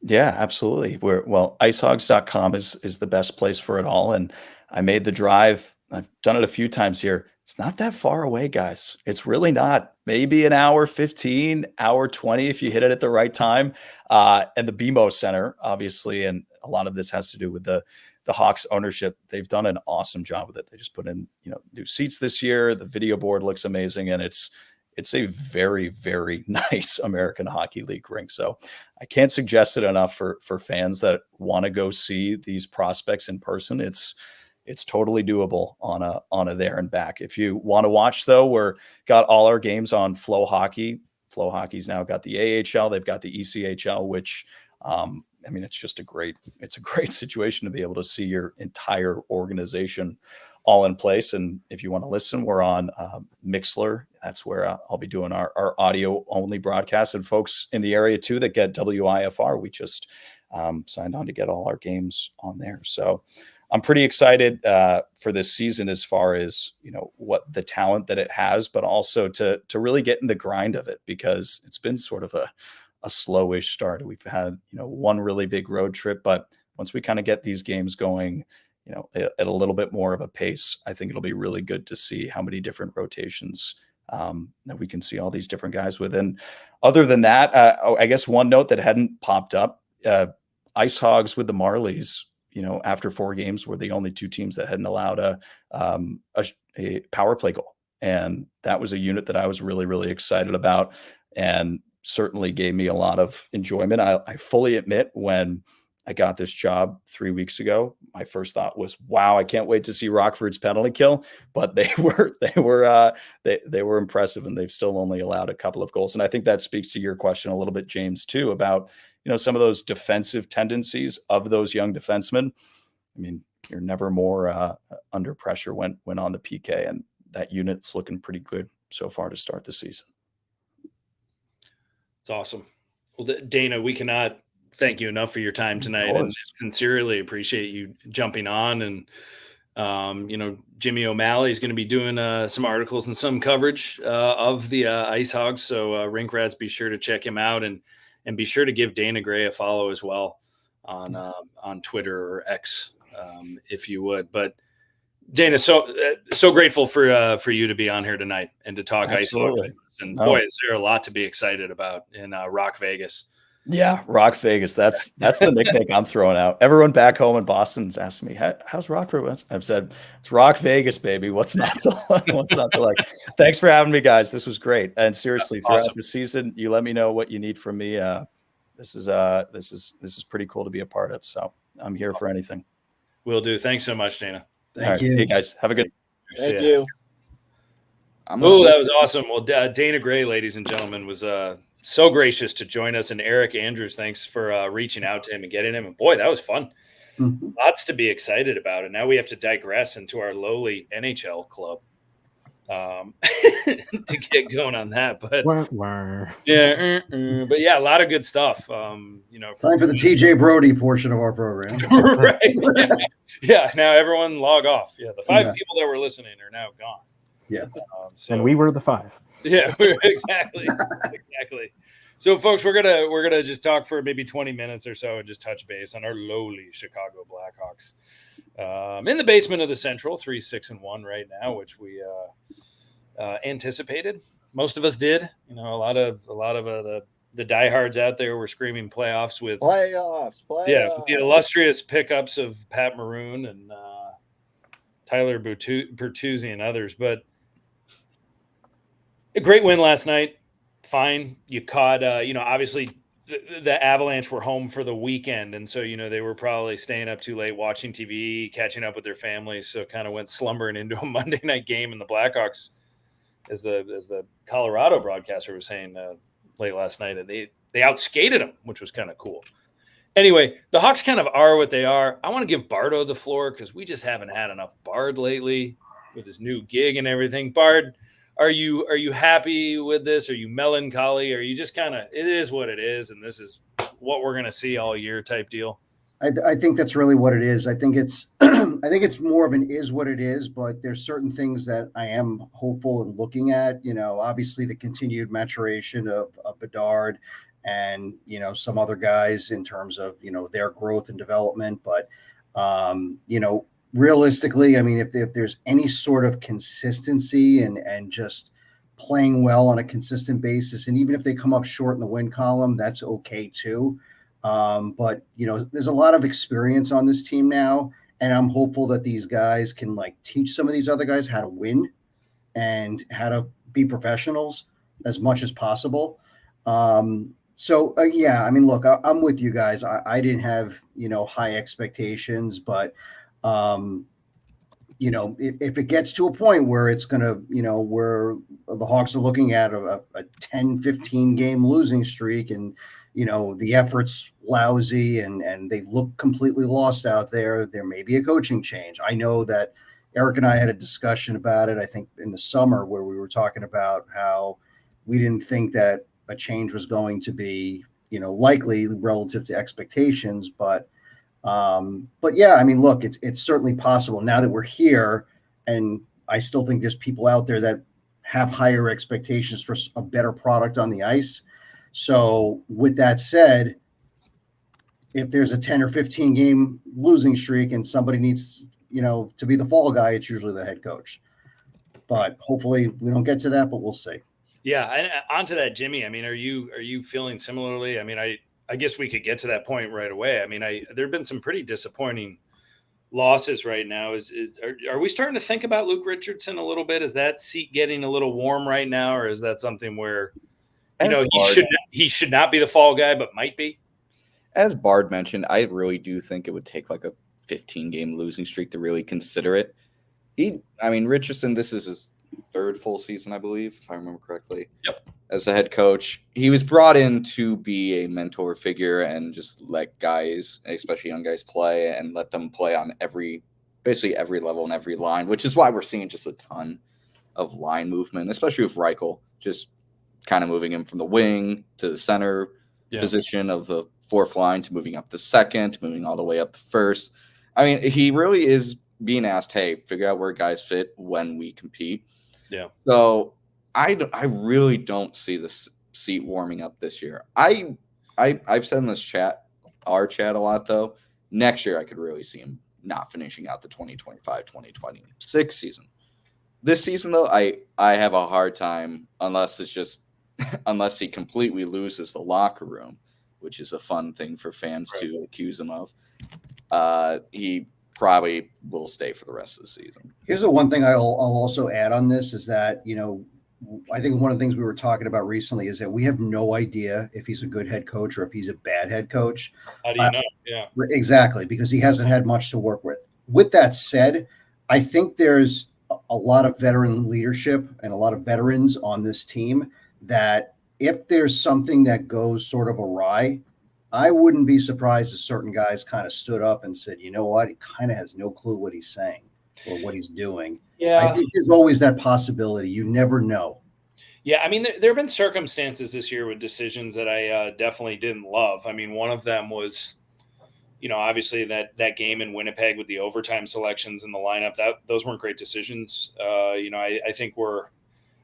Yeah, absolutely. IceHogs.com is the best place for it all. And I made the drive. I've done it a few times here. It's not that far away, guys. It's really not. Maybe an hour 15, hour 20 if you hit it at the right time. And the BMO Center, obviously, and a lot of this has to do with the Hawks ownership. They've done an awesome job with it. They just put in, new seats this year. The video board looks amazing, and it's a very, very nice American Hockey League rink. So I can't suggest it enough for fans that want to go see these prospects in person. It's totally doable on a there and back. If you want to watch, though, we're got all our games on Flow Hockey. Flow Hockey's now got the AHL. They've got the ECHL, which it's a great situation to be able to see your entire organization all in place. And if you want to listen, we're on Mixler. That's where I'll be doing our audio only broadcast. And folks in the area too that get WIFR, we just signed on to get all our games on there. So I'm pretty excited for this season as far as, what the talent that it has, but also to really get in the grind of it, because it's been sort of a slowish start. We've had, one really big road trip, but once we kind of get these games going, at a little bit more of a pace, I think it'll be really good to see how many different rotations that we can see all these different guys with. And other than that, I guess one note that hadn't popped up, IceHogs with the Marlies, after 4 games were the only 2 teams that hadn't allowed a power play goal. And that was a unit that I was really, really excited about and certainly gave me a lot of enjoyment. I fully admit, when I got this job 3 weeks ago, my first thought was, wow, I can't wait to see Rockford's penalty kill. But they were impressive, and they've still only allowed a couple of goals. And I think that speaks to your question a little bit, James, too, about, some of those defensive tendencies of those young defensemen. I mean, you're never more under pressure when on the PK, and that unit's looking pretty good so far to start the season. It's awesome. Well, Dana, we cannot thank you enough for your time tonight, and sincerely appreciate you jumping on. And Jimmy O'Malley is going to be doing some articles and some coverage of the IceHogs. So Rink Rats, be sure to check him out, and be sure to give Dana Gray a follow as well on Twitter or X, if you would. But Dana, so grateful for you to be on here tonight and to talk IceHogs. And boy, is there a lot to be excited about in Rock Vegas. Yeah, Rock Vegas. That's the nickname I'm throwing out. Everyone back home in Boston's asking me, "How's Rockford?" I've said, "It's Rock Vegas, baby. What's not to like?" Thanks for having me, guys. This was great. And seriously, throughout the season, you let me know what you need from me. This is pretty cool to be a part of. So I'm here for anything. Will do. Thanks so much, Dana. Thank you. Hey guys, have a good. Thank you. Oh, that was awesome. Well, Dana Gray, ladies and gentlemen, was so gracious to join us, and Eric Andrews, thanks for reaching out to him and getting him. And boy, that was fun. Mm-hmm. Lots to be excited about. And now we have to digress into our lowly NHL club to get going on that. But but yeah, a lot of good stuff. Time for the TJ Brody portion of our program. Right. Yeah. Now everyone log off. Yeah. The 5 people that were listening are now gone. Yeah. And we were the 5. Yeah, exactly. So, folks, we're gonna just talk for maybe 20 minutes or so and just touch base on our lowly Chicago Blackhawks. In the basement of the Central, 3-6-1 right now, which we anticipated. Most of us did. A lot of the diehards out there were screaming playoffs with playoffs. Yeah, the illustrious pickups of Pat Maroon and Tyler Bertuzzi and others, but. A great win last night. Fine. You caught, obviously the Avalanche were home for the weekend. And so, they were probably staying up too late, watching TV, catching up with their families. So kind of went slumbering into a Monday night game. And the Blackhawks, as the Colorado broadcaster was saying late last night, they outskated them, which was kind of cool. Anyway, the Hawks kind of are what they are. I want to give Bardo the floor because we just haven't had enough Bard lately with his new gig and everything. Bard, Are you happy with this? Are you melancholy? Are you just kind of, it is what it is, and this is what we're going to see all year type deal? I think that's really what it is. I think it's more of an is what it is, but there's certain things that I am hopeful and looking at. Obviously the continued maturation of Bedard and some other guys in terms of their growth and development, but realistically, I mean, if there's any sort of consistency and just playing well on a consistent basis, and even if they come up short in the win column, that's okay too. But there's a lot of experience on this team now, and I'm hopeful that these guys can teach some of these other guys how to win and how to be professionals as much as possible. Yeah, I mean, look, I'm with you guys. I didn't have high expectations, but if it gets to a point where it's going to, where the Hawks are looking at a 10-15 game losing streak and, the effort's lousy and they look completely lost out there may be a coaching change. I know that Eric and I had a discussion about it, I think in the summer, where we were talking about how we didn't think that a change was going to be, likely relative to expectations, but yeah, I mean, look, it's certainly possible now that we're here, and I still think there's people out there that have higher expectations for a better product on the ice. So with that said, if there's a 10 or 15 game losing streak and somebody needs, to be the fall guy, it's usually the head coach. But hopefully we don't get to that, but we'll see. Yeah. And onto that, Jimmy, I mean, are you feeling similarly? I mean, I guess we could get to that point right away. I mean, there have been some pretty disappointing losses right now. Are we starting to think about Luke Richardson a little bit? Is that seat getting a little warm right now, or is that something where he should not be the fall guy, but might be? As Bard mentioned, I really do think it would take a 15 game losing streak to really consider it. Richardson, this is his 3rd full season, I believe, if I remember correctly. Yep. As a head coach, he was brought in to be a mentor figure and just let guys, especially young guys, play and let them play on basically every level and every line, which is why we're seeing just a ton of line movement, especially with Reichel, just kind of moving him from the wing to the center, position of the fourth line to moving up to second, moving all the way up to first. I mean, he really is being asked, hey, figure out where guys fit when we compete. Yeah. So I really don't see this seat warming up this year. I've said in this chat, our chat, a lot, though. Next year, I could really see him not finishing out the 2025-2026 season. This season, though, I have a hard time unless he completely loses the locker room, which is a fun thing for fans to accuse him of. He probably will stay for the rest of the season. Here's the one thing I'll also add on this is that, I think one of the things we were talking about recently is that we have no idea if he's a good head coach or if he's a bad head coach. How do you know? Yeah, exactly, because he hasn't had much to work with. With that said, I think there's a lot of veteran leadership and a lot of veterans on this team that if there's something that goes sort of awry, I wouldn't be surprised if certain guys kind of stood up and said, you know what, he kind of has no clue what he's saying or what he's doing. Yeah. I think there's always that possibility. You never know. Yeah, I mean, there have been circumstances this year with decisions that I definitely didn't love. I mean, one of them was, obviously that game in Winnipeg with the overtime selections in the lineup. Those weren't great decisions. I think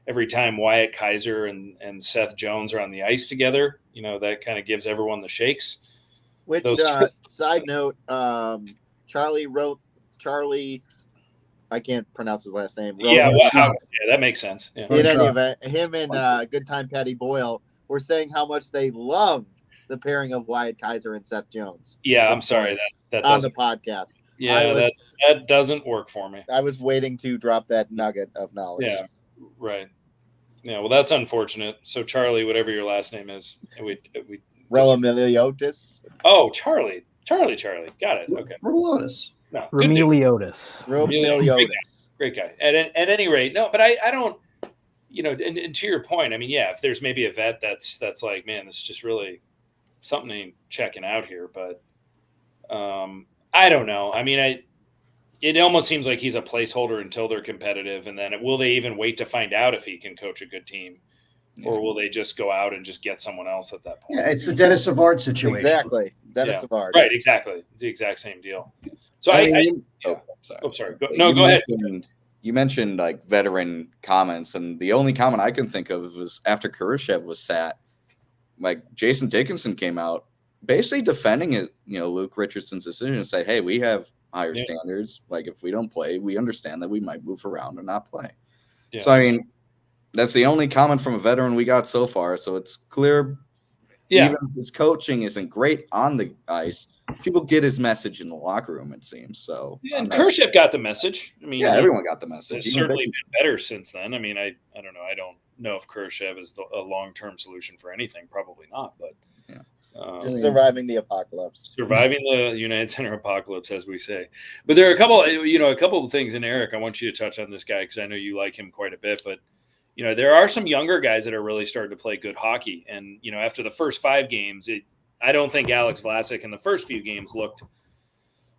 every time Wyatt Kaiser and Seth Jones are on the ice together, that kind of gives everyone the shakes. Which side note, Charlie. I can't pronounce his last name. Yeah, that makes sense. Yeah. In any event, him and Good Time Patty Boyle were saying how much they love the pairing of Wyatt Kaiser and Seth Jones. Yeah, I'm sorry that on the podcast. Yeah, that doesn't work for me. I was waiting to drop that nugget of knowledge. Yeah, right. Yeah, well, that's unfortunate. So, Charlie, whatever your last name is, we Remiliotis. Oh, Charlie. Got it. Okay. Remiliotis. No, Remiliotis. Great guy. At any rate, no, but I don't. And to your point, I mean, yeah, if there's maybe a vet that's like, man, this is just really something checking out here, but I don't know. I mean, it almost seems like he's a placeholder until they're competitive, and then will they even wait to find out if he can coach a good team, or will they just go out and just get someone else at that point? Yeah, it's the Dennis Savard situation. Exactly, Dennis Savard. Right, exactly. It's the exact same deal. So sorry. Go ahead. You mentioned like veteran comments, and the only comment I can think of was after Kurashev was sat. Like Jason Dickinson came out basically defending it, Luke Richardson's decision and say, hey, we have higher standards. Like if we don't play, we understand that we might move around or not play. Yeah. So I mean, that's the only comment from a veteran we got so far. So it's clear. Yeah. Even if his coaching isn't great on the ice, people get his message in the locker room, it seems. So and Kurashev got the message. I mean, everyone got the message. It's certainly been better since then. I mean, I don't know. I don't know if Kurashev is a long-term solution for anything. Probably not, but surviving the apocalypse. Surviving the United Center apocalypse, as we say. But there are a couple of things, and Eric, I want you to touch on this guy because I know you like him quite a bit, but there are some younger guys that are really starting to play good hockey. And, after the first 5 games, I don't think Alex Vlasic in the first few games looked,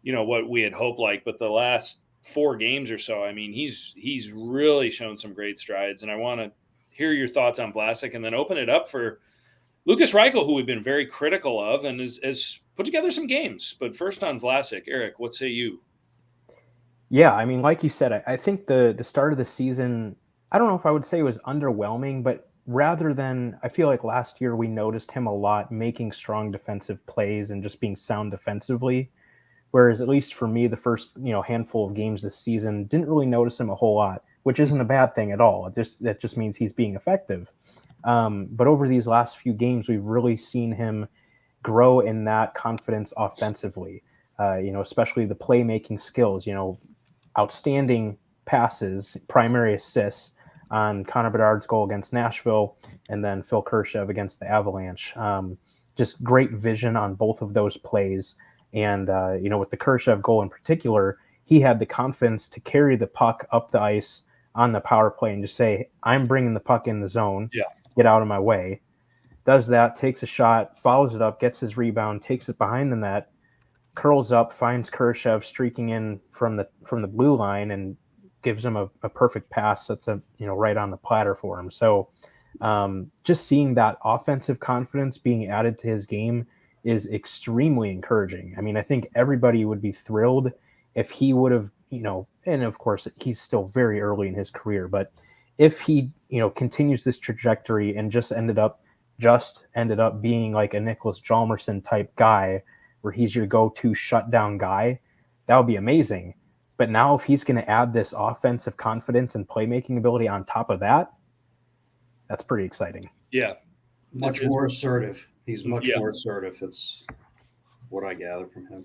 what we had hoped like. But the last 4 games or so, I mean, he's really shown some great strides. And I want to hear your thoughts on Vlasic and then open it up for Lukas Reichel, who we've been very critical of and has put together some games. But first on Vlasic, Eric, what say you? Yeah, I mean, like you said, I think the start of the season – I don't know if I would say it was underwhelming, but rather than, I feel like last year we noticed him a lot making strong defensive plays and just being sound defensively. Whereas at least for me, the first, handful of games this season, didn't really notice him a whole lot, which isn't a bad thing at all. That just means he's being effective. But over these last few games, we've really seen him grow in that confidence offensively, especially the playmaking skills, outstanding passes, primary assists on Connor Bedard's goal against Nashville, and then Phil Kurashev against the Avalanche. Just great vision on both of those plays. And, with the Kurashev goal in particular, he had the confidence to carry the puck up the ice on the power play and just say, I'm bringing the puck in the zone. Yeah. Get out of my way. Does that, takes a shot, follows it up, gets his rebound, takes it behind the net, curls up, finds Kurashev streaking in from the blue line and gives him a perfect pass that's right on the platter for him. So Just seeing that offensive confidence being added to his game is extremely encouraging. I mean, I think everybody would be thrilled if he would have, and of course he's still very early in his career, but if he, continues this trajectory and just ended up being like a Nicholas Hjalmarsson type guy where he's your go-to shutdown guy, that would be amazing. But now if he's going to add this offensive confidence and playmaking ability on top of that, that's pretty exciting. Yeah. Much more assertive. He's much Yeah. more assertive. It's what I gather from him.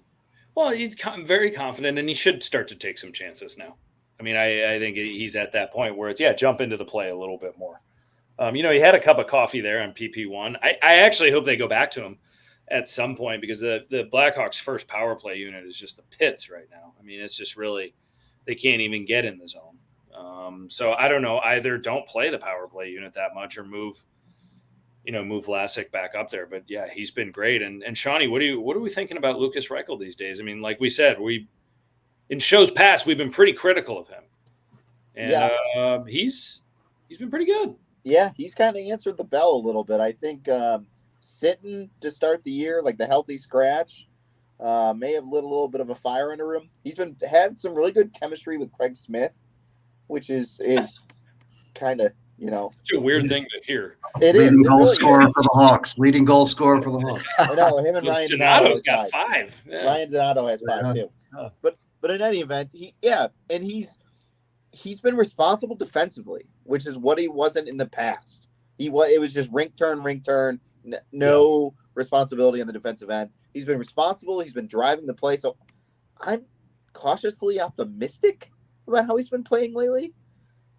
Well, he's very confident, and he should start to take some chances now. I mean, I think he's at that point where it's, jump into the play a little bit more. He had a cup of coffee there on PP1. I actually hope they go back to him at some point, because the Blackhawks' first power play unit is just the pits right now. I mean, it's just really, they can't even get in the zone. So I don't know, either don't play the power play unit that much or move Vlasic back up there. But yeah, he's been great. And Shawnee, what are we thinking about Lukas Reichel these days? I mean, like we said, in shows past, we've been pretty critical of him. And he's been pretty good. Yeah, he's kind of answered the bell a little bit. I think sitting to start the year, like the healthy scratch, may have lit a little bit of a fire under him. He's had some really good chemistry with Craig Smith, which is kind of, It's a weird thing to hear. It Leading is. goal scorer for the Hawks. Leading goal scorer for the Hawks. I know him and Ryan Donato's got 5. Yeah. Ryan Donato has 5 too. Oh. But in any event, he's been responsible defensively, which is what he wasn't in the past. It was just rink turn, no responsibility on the defensive end. He's been responsible. He's been driving the play. So I'm cautiously optimistic about how he's been playing lately.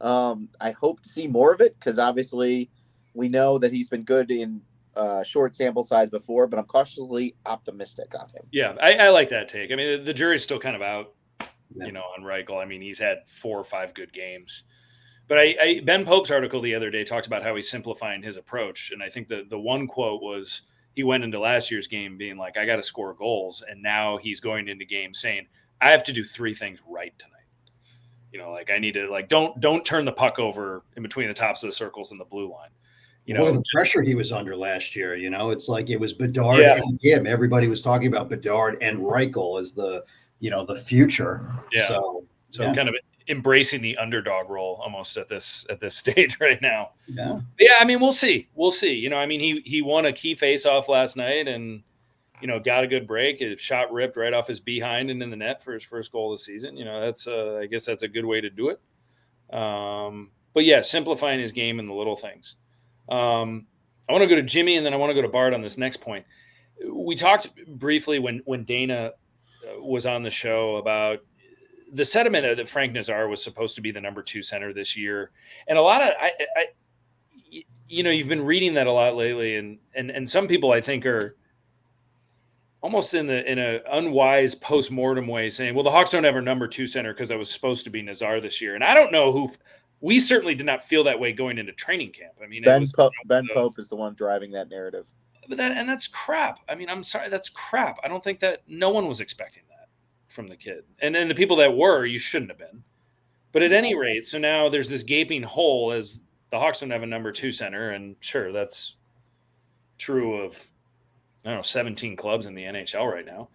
I hope to see more of it, because obviously we know that he's been good in short sample size before, but I'm cautiously optimistic on him. Yeah, I like that take. I mean, the jury's still kind of out, on Reichel. I mean, he's had 4 or 5 good games. But Ben Pope's article the other day talked about how he's simplifying his approach. And I think the one quote was, he went into last year's game being like, I got to score goals. And now he's going into games saying, I have to do 3 things right tonight. I need to, don't turn the puck over in between the tops of the circles and the blue line. Look at the pressure he was under last year. It's like it was Bedard and him. Everybody was talking about Bedard and Reichel as the future. Yeah. So kind of embracing the underdog role almost at this stage right now. Yeah. Yeah. I mean, we'll see. He won a key face-off last night and, got a good break. His shot ripped right off his behind and in the net for his first goal of the season. That's I guess that's a good way to do it. But yeah, simplifying his game in the little things. I want to go to Jimmy, and then I want to go to Bart on this next point. We talked briefly when Dana was on the show about the sentiment that Frank Nazar was supposed to be the number 2 center this year. And a lot of, you've been reading that a lot lately. And some people I think are almost in a unwise post-mortem way saying, well, the Hawks don't have a number 2 center because I was supposed to be Nazar this year. And I don't know we certainly did not feel that way going into training camp. I mean, Ben Pope is the one driving that narrative. But that's crap. I mean, I'm sorry, that's crap. I don't think that no one was expecting that from the kid. And then the people that were, you shouldn't have been. But at any rate, so now there's this gaping hole as the Hawks don't have a number 2 center. And sure, that's true of, 17 clubs in the NHL right now.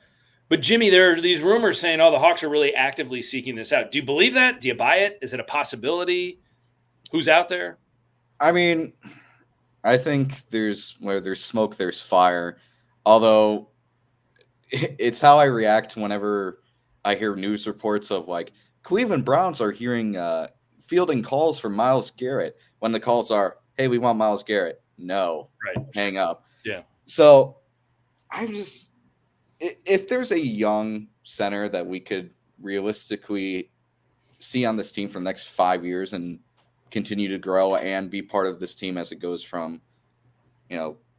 But Jimmy, there are these rumors saying, the Hawks are really actively seeking this out. Do you believe that? Do you buy it? Is it a possibility? Who's out there? I mean, I think where there's smoke, there's fire. Although it's how I react whenever I hear news reports of Cleveland Browns are fielding calls for Myles Garrett when the calls are, hey, we want Myles Garrett. No, right. Hang up. Yeah. So if there's a young center that we could realistically see on this team for the next 5 years and continue to grow and be part of this team as it goes from,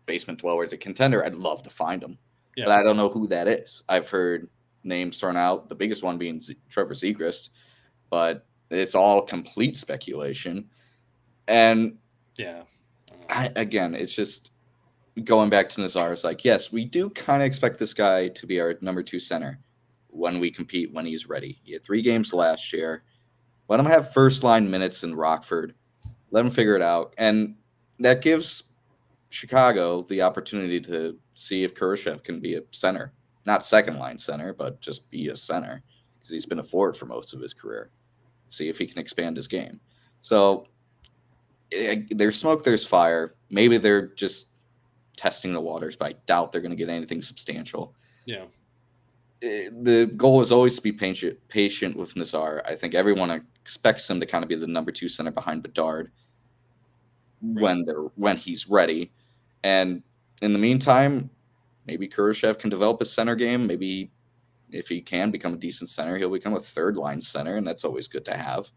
basement dweller to contender, I'd love to find him. Yeah. But I don't know who that is. I've heard names thrown out, the biggest one being Trevor Zegras, but it's all complete speculation. And yeah, again, it's just going back to Nazar. It's yes, we do kind of expect this guy to be our number 2 center when we compete, when he's ready. He had 3 games last year. Let him have first line minutes in Rockford. Let him figure it out. And that gives Chicago the opportunity to see if Kurashev can be a center, not second line center, but just be a center because he's been a forward for most of his career. See if he can expand his game. So there's smoke, there's fire. Maybe they're just testing the waters, but I doubt they're going to get anything substantial. Yeah. The goal is always to be patient with Nazar. I think everyone expects him to kind of be the number 2 center behind Bedard when he's ready. And in the meantime, maybe Kurashev can develop his center game. Maybe if he can become a decent center, he'll become a third line center, and that's always good to have.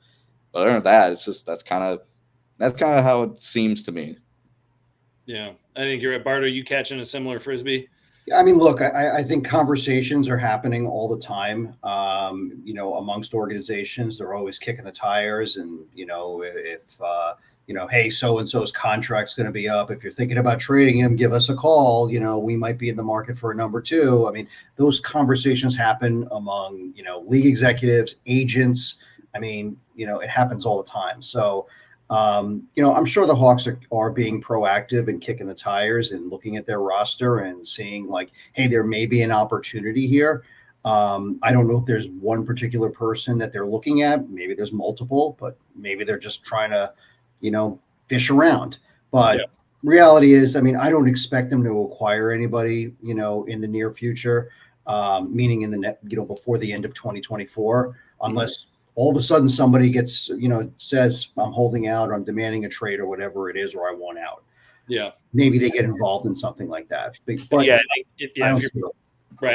But other than that, it's just that's kind of how it seems to me. Yeah, I think you're right. Bart, are you catching a similar frisbee? I mean, look, I think conversations are happening all the time, amongst organizations. They're always kicking the tires. And, if hey, so-and-so's contract's going to be up. If you're thinking about trading him, give us a call. We might be in the market for a number 2. I mean, those conversations happen among, league executives, agents. I mean, it happens all the time. So, I'm sure the Hawks are being proactive and kicking the tires and looking at their roster and seeing like, hey, there may be an opportunity here. I don't know if there's one particular person that they're looking at. Maybe there's multiple, but maybe they're just trying to, fish around. But reality is, I mean, I don't expect them to acquire anybody, in the near future, meaning in the before the end of 2024, unless all of a sudden somebody gets, says I'm holding out or I'm demanding a trade or whatever it is, or I want out. Yeah. Maybe they get involved in something like that. But I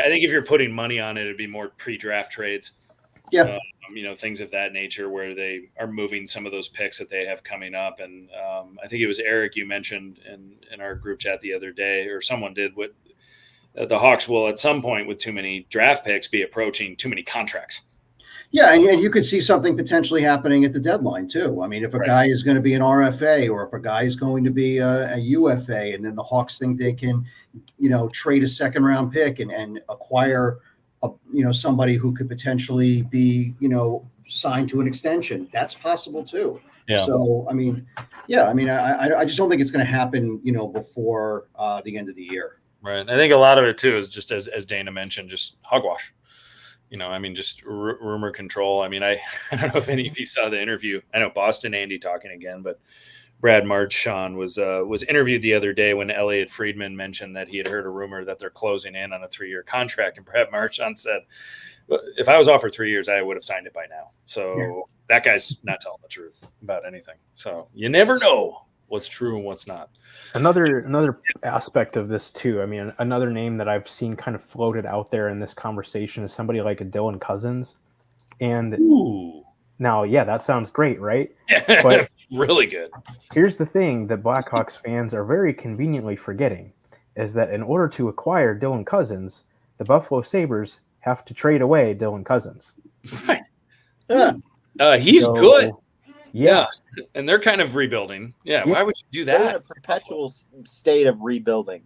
think if you're putting money on it, it'd be more pre-draft trades. Yeah. Things of that nature where they are moving some of those picks that they have coming up. And I think it was Eric, you mentioned in our group chat the other day, or someone did, with the Hawks will at some point with too many draft picks be approaching too many contracts. Yeah, and you could see something potentially happening at the deadline too. I mean, if a guy is going to be an RFA or if a guy is going to be a UFA, and then the Hawks think they can, trade a second-round pick and acquire, somebody who could potentially be, signed to an extension, that's possible too. Yeah. So, I mean, I just don't think it's going to happen, before the end of the year. Right. I think a lot of it too is just as Dana mentioned, just hogwash. Just rumor control. I mean, I don't know if any of you saw the interview. I know Boston Andy talking again, but Brad Marchand was interviewed the other day when Elliot Friedman mentioned that he had heard a rumor that they're closing in on a 3-year contract. And Brad Marchand said, if I was offered 3 years, I would have signed it by now. So that guy's not telling the truth about anything. So you never know what's true and what's not. Another aspect of this too. I mean, another name that I've seen kind of floated out there in this conversation is somebody like a Dylan Cousins. And now, that sounds great, right? Yeah, but it's really good. Here's the thing that Blackhawks fans are very conveniently forgetting is that in order to acquire Dylan Cousins, the Buffalo Sabres have to trade away Dylan Cousins. Right. He's good. Yeah. And they're kind of rebuilding. Yeah. Why would you do that? They're in a perpetual state of rebuilding.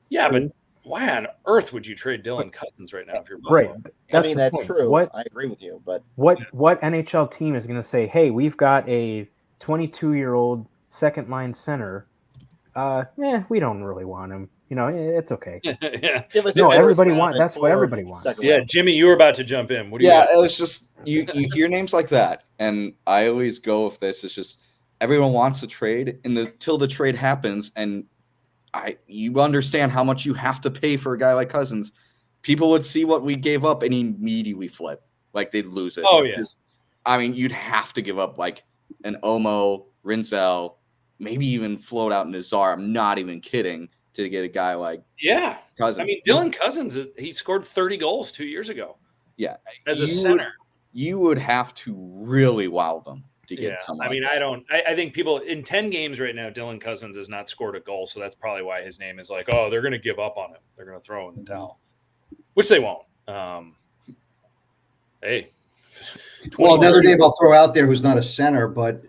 Yeah, but why on earth would you trade Dylan Cousins right now if you're Buffalo? Right. That's true. I agree with you. But what NHL team is going to say, hey, we've got a 22-year-old second-line center. We don't really want him. It's okay. Yeah. Everybody wants. That's what everybody wants. Yeah, Jimmy, you were about to jump in. What do you? Yeah, it was just you hear names like that, and I always go with this. It's just everyone wants a trade, and till the trade happens, and you understand how much you have to pay for a guy like Cousins. People would see what we gave up and immediately flip, like they'd lose it. Oh yeah. I mean, you'd have to give up like an Omo, Rinzel, maybe even float out Nazar. I'm not even kidding. To get a guy like Cousins. I mean, Dylan Cousins, he scored 30 goals 2 years ago. Yeah. As a center. You would have to really wow them to get someone. I mean, I think people in 10 games right now, Dylan Cousins has not scored a goal. So that's probably why his name is like, oh, they're going to give up on him. They're going to throw in the towel, which they won't. Hey. Well, another name I'll throw out there who's not a center, but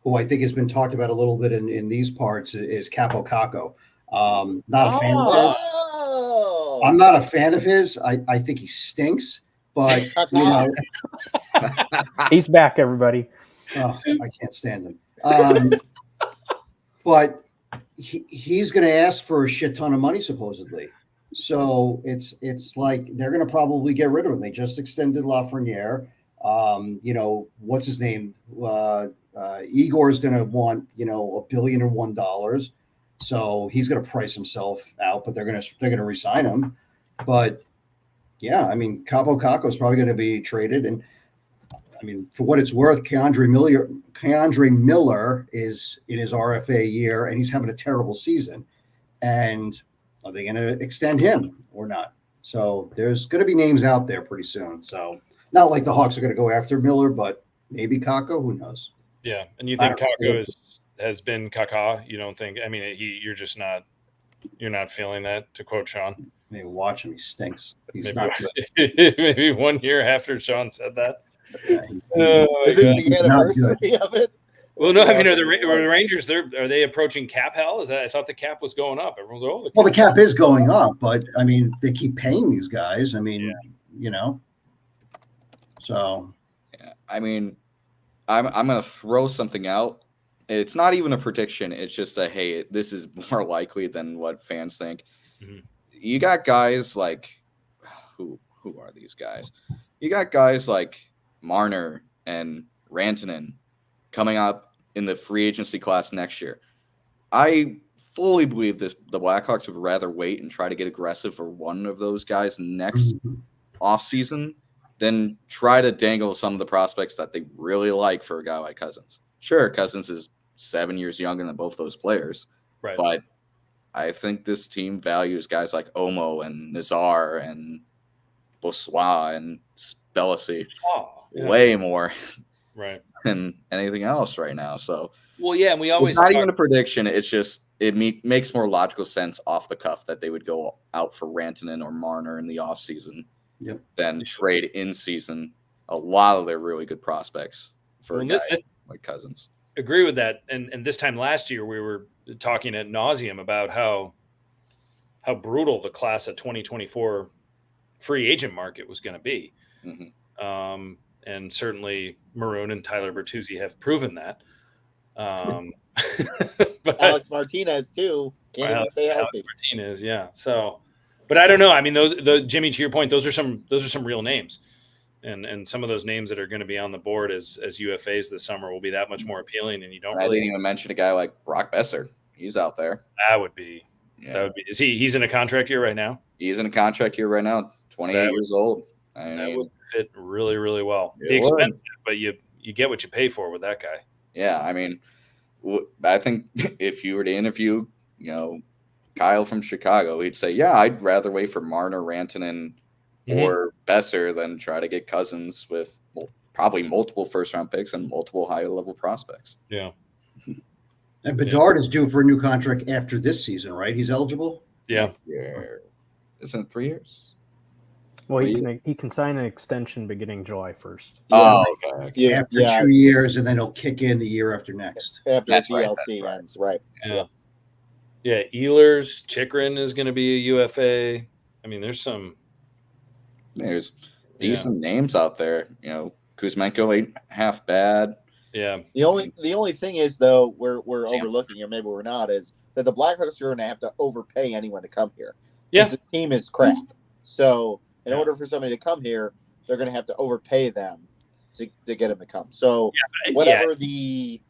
who I think has been talked about a little bit in these parts is Capo Caco. Not a fan of his. I'm not a fan of his. I think he stinks, but he's back, everybody. I can't stand him. but he's going to ask for a shit ton of money supposedly. So it's like they're going to probably get rid of him. They just extended Lafreniere. What's his name? Igor is going to want $1.001 billion. So he's going to price himself out, but they're going to re-sign him. But yeah, I mean, Capo Caco is probably going to be traded, and I mean, for what it's worth, Keandre Miller is in his RFA year, and he's having a terrible season. And are they going to extend him or not? So there's going to be names out there pretty soon. So not like the Hawks are going to go after Miller, but maybe Caco. Who knows? Yeah, and you think Caco has been caca? You don't think? I mean, you're not feeling that, to quote Sean. Maybe watch him. He stinks. He's maybe, not good. Maybe 1 year after Sean said that. Yeah, Is it the anniversary of it? Well, no, I mean, are the Rangers? Are they approaching cap hell? I thought the cap was going up. Everyone's the cap is going up, but I mean, they keep paying these guys. I mean, So, yeah, I mean, I'm going to throw something out. It's not even a prediction. It's just hey, this is more likely than what fans think. Mm-hmm. You got guys like who are these guys? You got guys like Marner and Rantanen coming up in the free agency class next year. I fully believe the Blackhawks would rather wait and try to get aggressive for one of those guys next offseason than try to dangle some of the prospects that they really like for a guy like Cousins. Sure, Cousins is 7 years younger than both those players, right? But I think this team values guys like Omo and Nazar and Boissois and Spelisi way more, right, than anything else right now. So, well, yeah, and we always it's not even a prediction. It's just makes more logical sense off the cuff that they would go out for Rantanen or Marner in the offseason than trade in season a lot of their really good prospects for a guy like Cousins. Agree with that. And this time last year, we were talking ad nauseum about how brutal the class of 2024 free agent market was going to be. Mm-hmm. And certainly Maroon and Tyler Bertuzzi have proven that. But Alex Martinez too can't even stay healthy. Alex Martinez, yeah. So, but I don't know. I mean, Jimmy, to your point, those are some real names. And some of those names that are going to be on the board as UFAs this summer will be that much more appealing. And you don't. I didn't even mention a guy like Brock Besser. He's out there. That would be. Is he's in a contract year right now? He's in a contract year right now. 28 years old. That would fit really, really well. Be expensive, but you get what you pay for with that guy. Yeah, I mean, I think if you were to interview, Kyle from Chicago, he'd say, "Yeah, I'd rather wait for Marner, Rantanen, or Besser than try to get Cousins with probably multiple first-round picks and multiple high-level prospects." Yeah. And Bedard is due for a new contract after this season, right? He's eligible? Yeah. Isn't it 3 years? Well, he can sign an extension beginning July 1st. Oh, okay. Yeah, after 2 years, and then he'll kick in the year after next. After CLC ends, right. Yeah. Yeah, Ehlers, Chikrin is going to be a UFA. I mean, there's decent names out there. Kuzmenko ain't half bad. Yeah. The only thing is, though, we're overlooking, or maybe we're not, is that the Blackhawks are going to have to overpay anyone to come here. Yeah. The team is crap. So in order for somebody to come here, they're going to have to overpay them to get them to come. So whatever the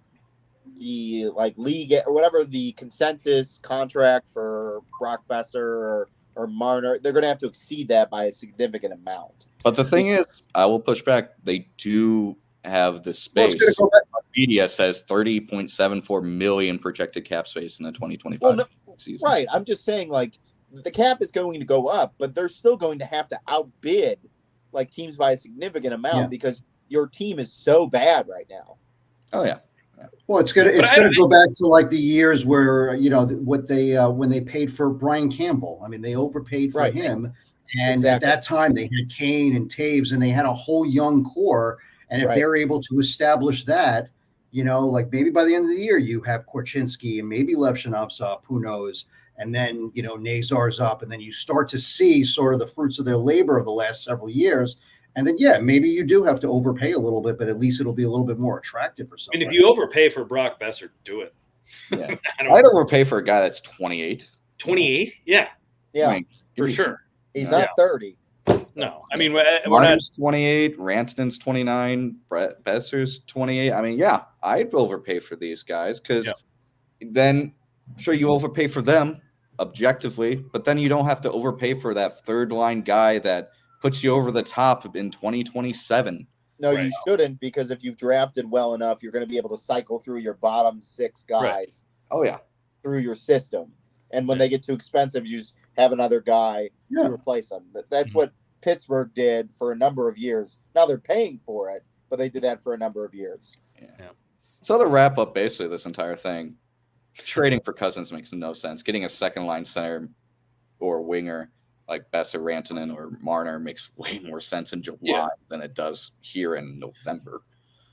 league or whatever the consensus contract for Brock Besser or Marner, they're going to have to exceed that by a significant amount. But the thing is, I will push back. They do have the space. Media says $30.74 million projected cap space in the 2025 season. Right. I'm just saying, the cap is going to go up, but they're still going to have to outbid teams by a significant amount because your team is so bad right now. Oh yeah. Well, it's gonna go back to the years where what they when they paid for Brian Campbell. I mean, they overpaid for him, and at that time they had Kane and Taves, and they had a whole young core. And if they're able to establish that, maybe by the end of the year you have Korchinski and maybe Levshinov's up, who knows. And then, Nazar's up, and then you start to see sort of the fruits of their labor of the last several years. And then, maybe you do have to overpay a little bit, but at least it'll be a little bit more attractive for somebody. I mean, if you overpay for Brock Besser, do it. Yeah. I don't I'd know. overpay for a guy that's 28. 28? Yeah, Yeah, I mean, for sure. he's yeah. not 30. No, I mean, we're not. Marner's 28, Ranston's 29, Brett Besser's 28. I mean, yeah, I'd overpay for these guys because then, sure, you overpay for them objectively, but then you don't have to overpay for that third line guy that puts you over the top in 2027. No, Right. you shouldn't, because if you've drafted well enough, you're going to be able to cycle through your bottom 6 guys Oh, yeah. through your system. And when they get too expensive, you just have another guy Yeah. to replace them. That's what Pittsburgh did for a number of years. Now they're paying for it, but they did that for a number of years. Yeah. So to wrap up basically this entire thing, trading for Cousins makes no sense. Getting a second line center or winger like Besser, Rantanen, or Marner makes way more sense in July than it does here in November.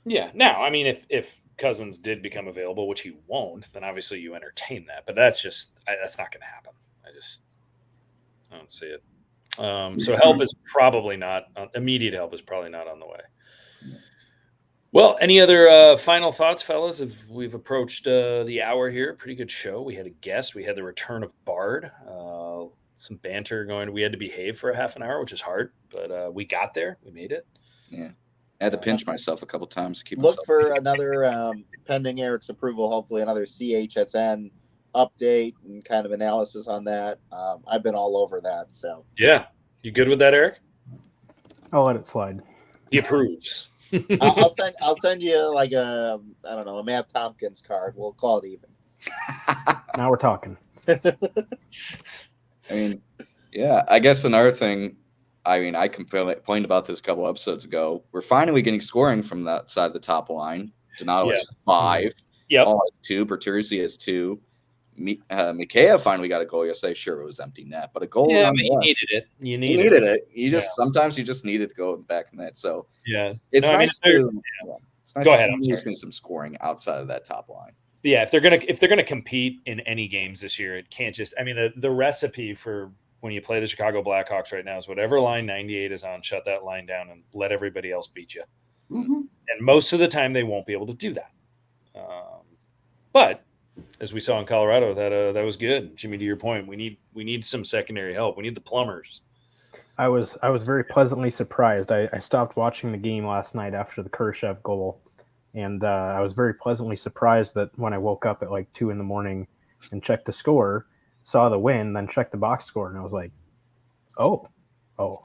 Yeah. Now, I mean, if Cousins did become available, which he won't, then obviously you entertain that. But that's not going to happen. I don't see it. So help is probably not immediate. Help is probably not on the way. Well, any other final thoughts, fellas? If we've approached the hour here, pretty good show. We had a guest. We had the return of Bard. Some banter going. We had to behave for a half an hour, which is hard, but we got there. We made it. Yeah, I had to pinch myself a couple times to keep. Look myself for another pending Eric's approval. Hopefully, another CHSN update and kind of analysis on that. I've been all over that. So Yeah, you good with that, Eric? I'll let it slide. He approves. I'll send you like a Matt Tompkins card. We'll call it even. Now we're talking. I mean, yeah, I guess another thing, I mean, I complained about this a couple episodes ago. We're finally getting scoring from that side of the top line. Donato has 5. Yep. Paul has 2. Bertuzzi has 2. Mikheyev finally got a goal yesterday. Sure, it was empty net, but a goal. Yeah, but you nonetheless. needed it. You He needed needed it. it. You just sometimes you just needed to go back in that. So Yeah. it's No, I mean, nice to it's nice Go to ahead, I'm see some scoring outside of that top line. Yeah, if they're gonna compete in any games this year, it can't just. I mean, the recipe for when you play the Chicago Blackhawks right now is whatever line 98 is on, shut that line down and let everybody else beat you. Mhm. And most of the time, they won't be able to do that. But as we saw in Colorado, that was good. Jimmy, to your point, we need some secondary help. We need the plumbers. I was very pleasantly surprised. I stopped watching the game last night after the Khrushchev goal, and I was very pleasantly surprised that when I woke up at like 2 a.m. and checked the score, saw the win, then checked the box score, and I was like, oh,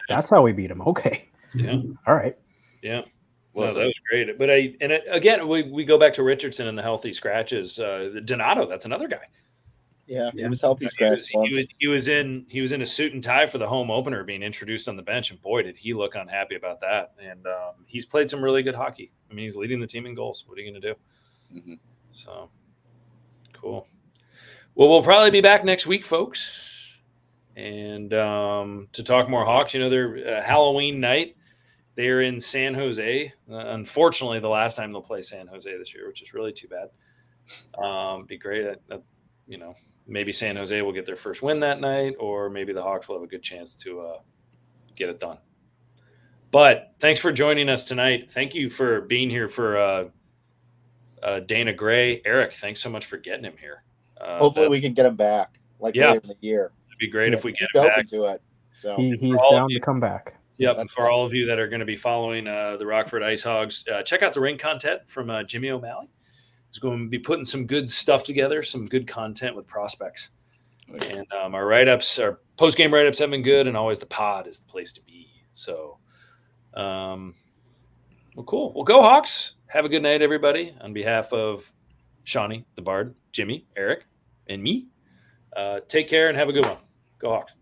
that's how we beat them. Okay, Yeah, all right. yeah. Well, that was great. But again, we go back to Richardson and the healthy scratches. Donato, that's another guy. Yeah, he was healthy scratch. He was in a suit and tie for the home opener, being introduced on the bench, and boy, did he look unhappy about that. And he's played some really good hockey. I mean, he's leading the team in goals. What are you going to do? Mm-hmm. So cool. Well, we'll probably be back next week, folks, and to talk more Hawks. You know, they're Halloween night. They're in San Jose. Unfortunately, the last time they'll play San Jose this year, which is really too bad. Be great. Maybe San Jose will get their first win that night, or maybe the Hawks will have a good chance to get it done. But thanks for joining us tonight. Thank you for being here for Dana Gray. Eric, thanks so much for getting him here. Hopefully we can get him back later in the year. It'd be great if we get He's him open back. to it. So He's down to come back. Yep, and for all of you that are going to be following the Rockford IceHogs, check out the Rink content from Jimmy O'Malley. He's going to be putting some good stuff together, some good content with prospects. And our write-ups, our post-game write-ups have been good, and always the pod is the place to be. So, well, cool. Well, go Hawks. Have a good night, everybody. On behalf of Shawnee, the Bard, Jimmy, Eric, and me, take care and have a good one. Go Hawks.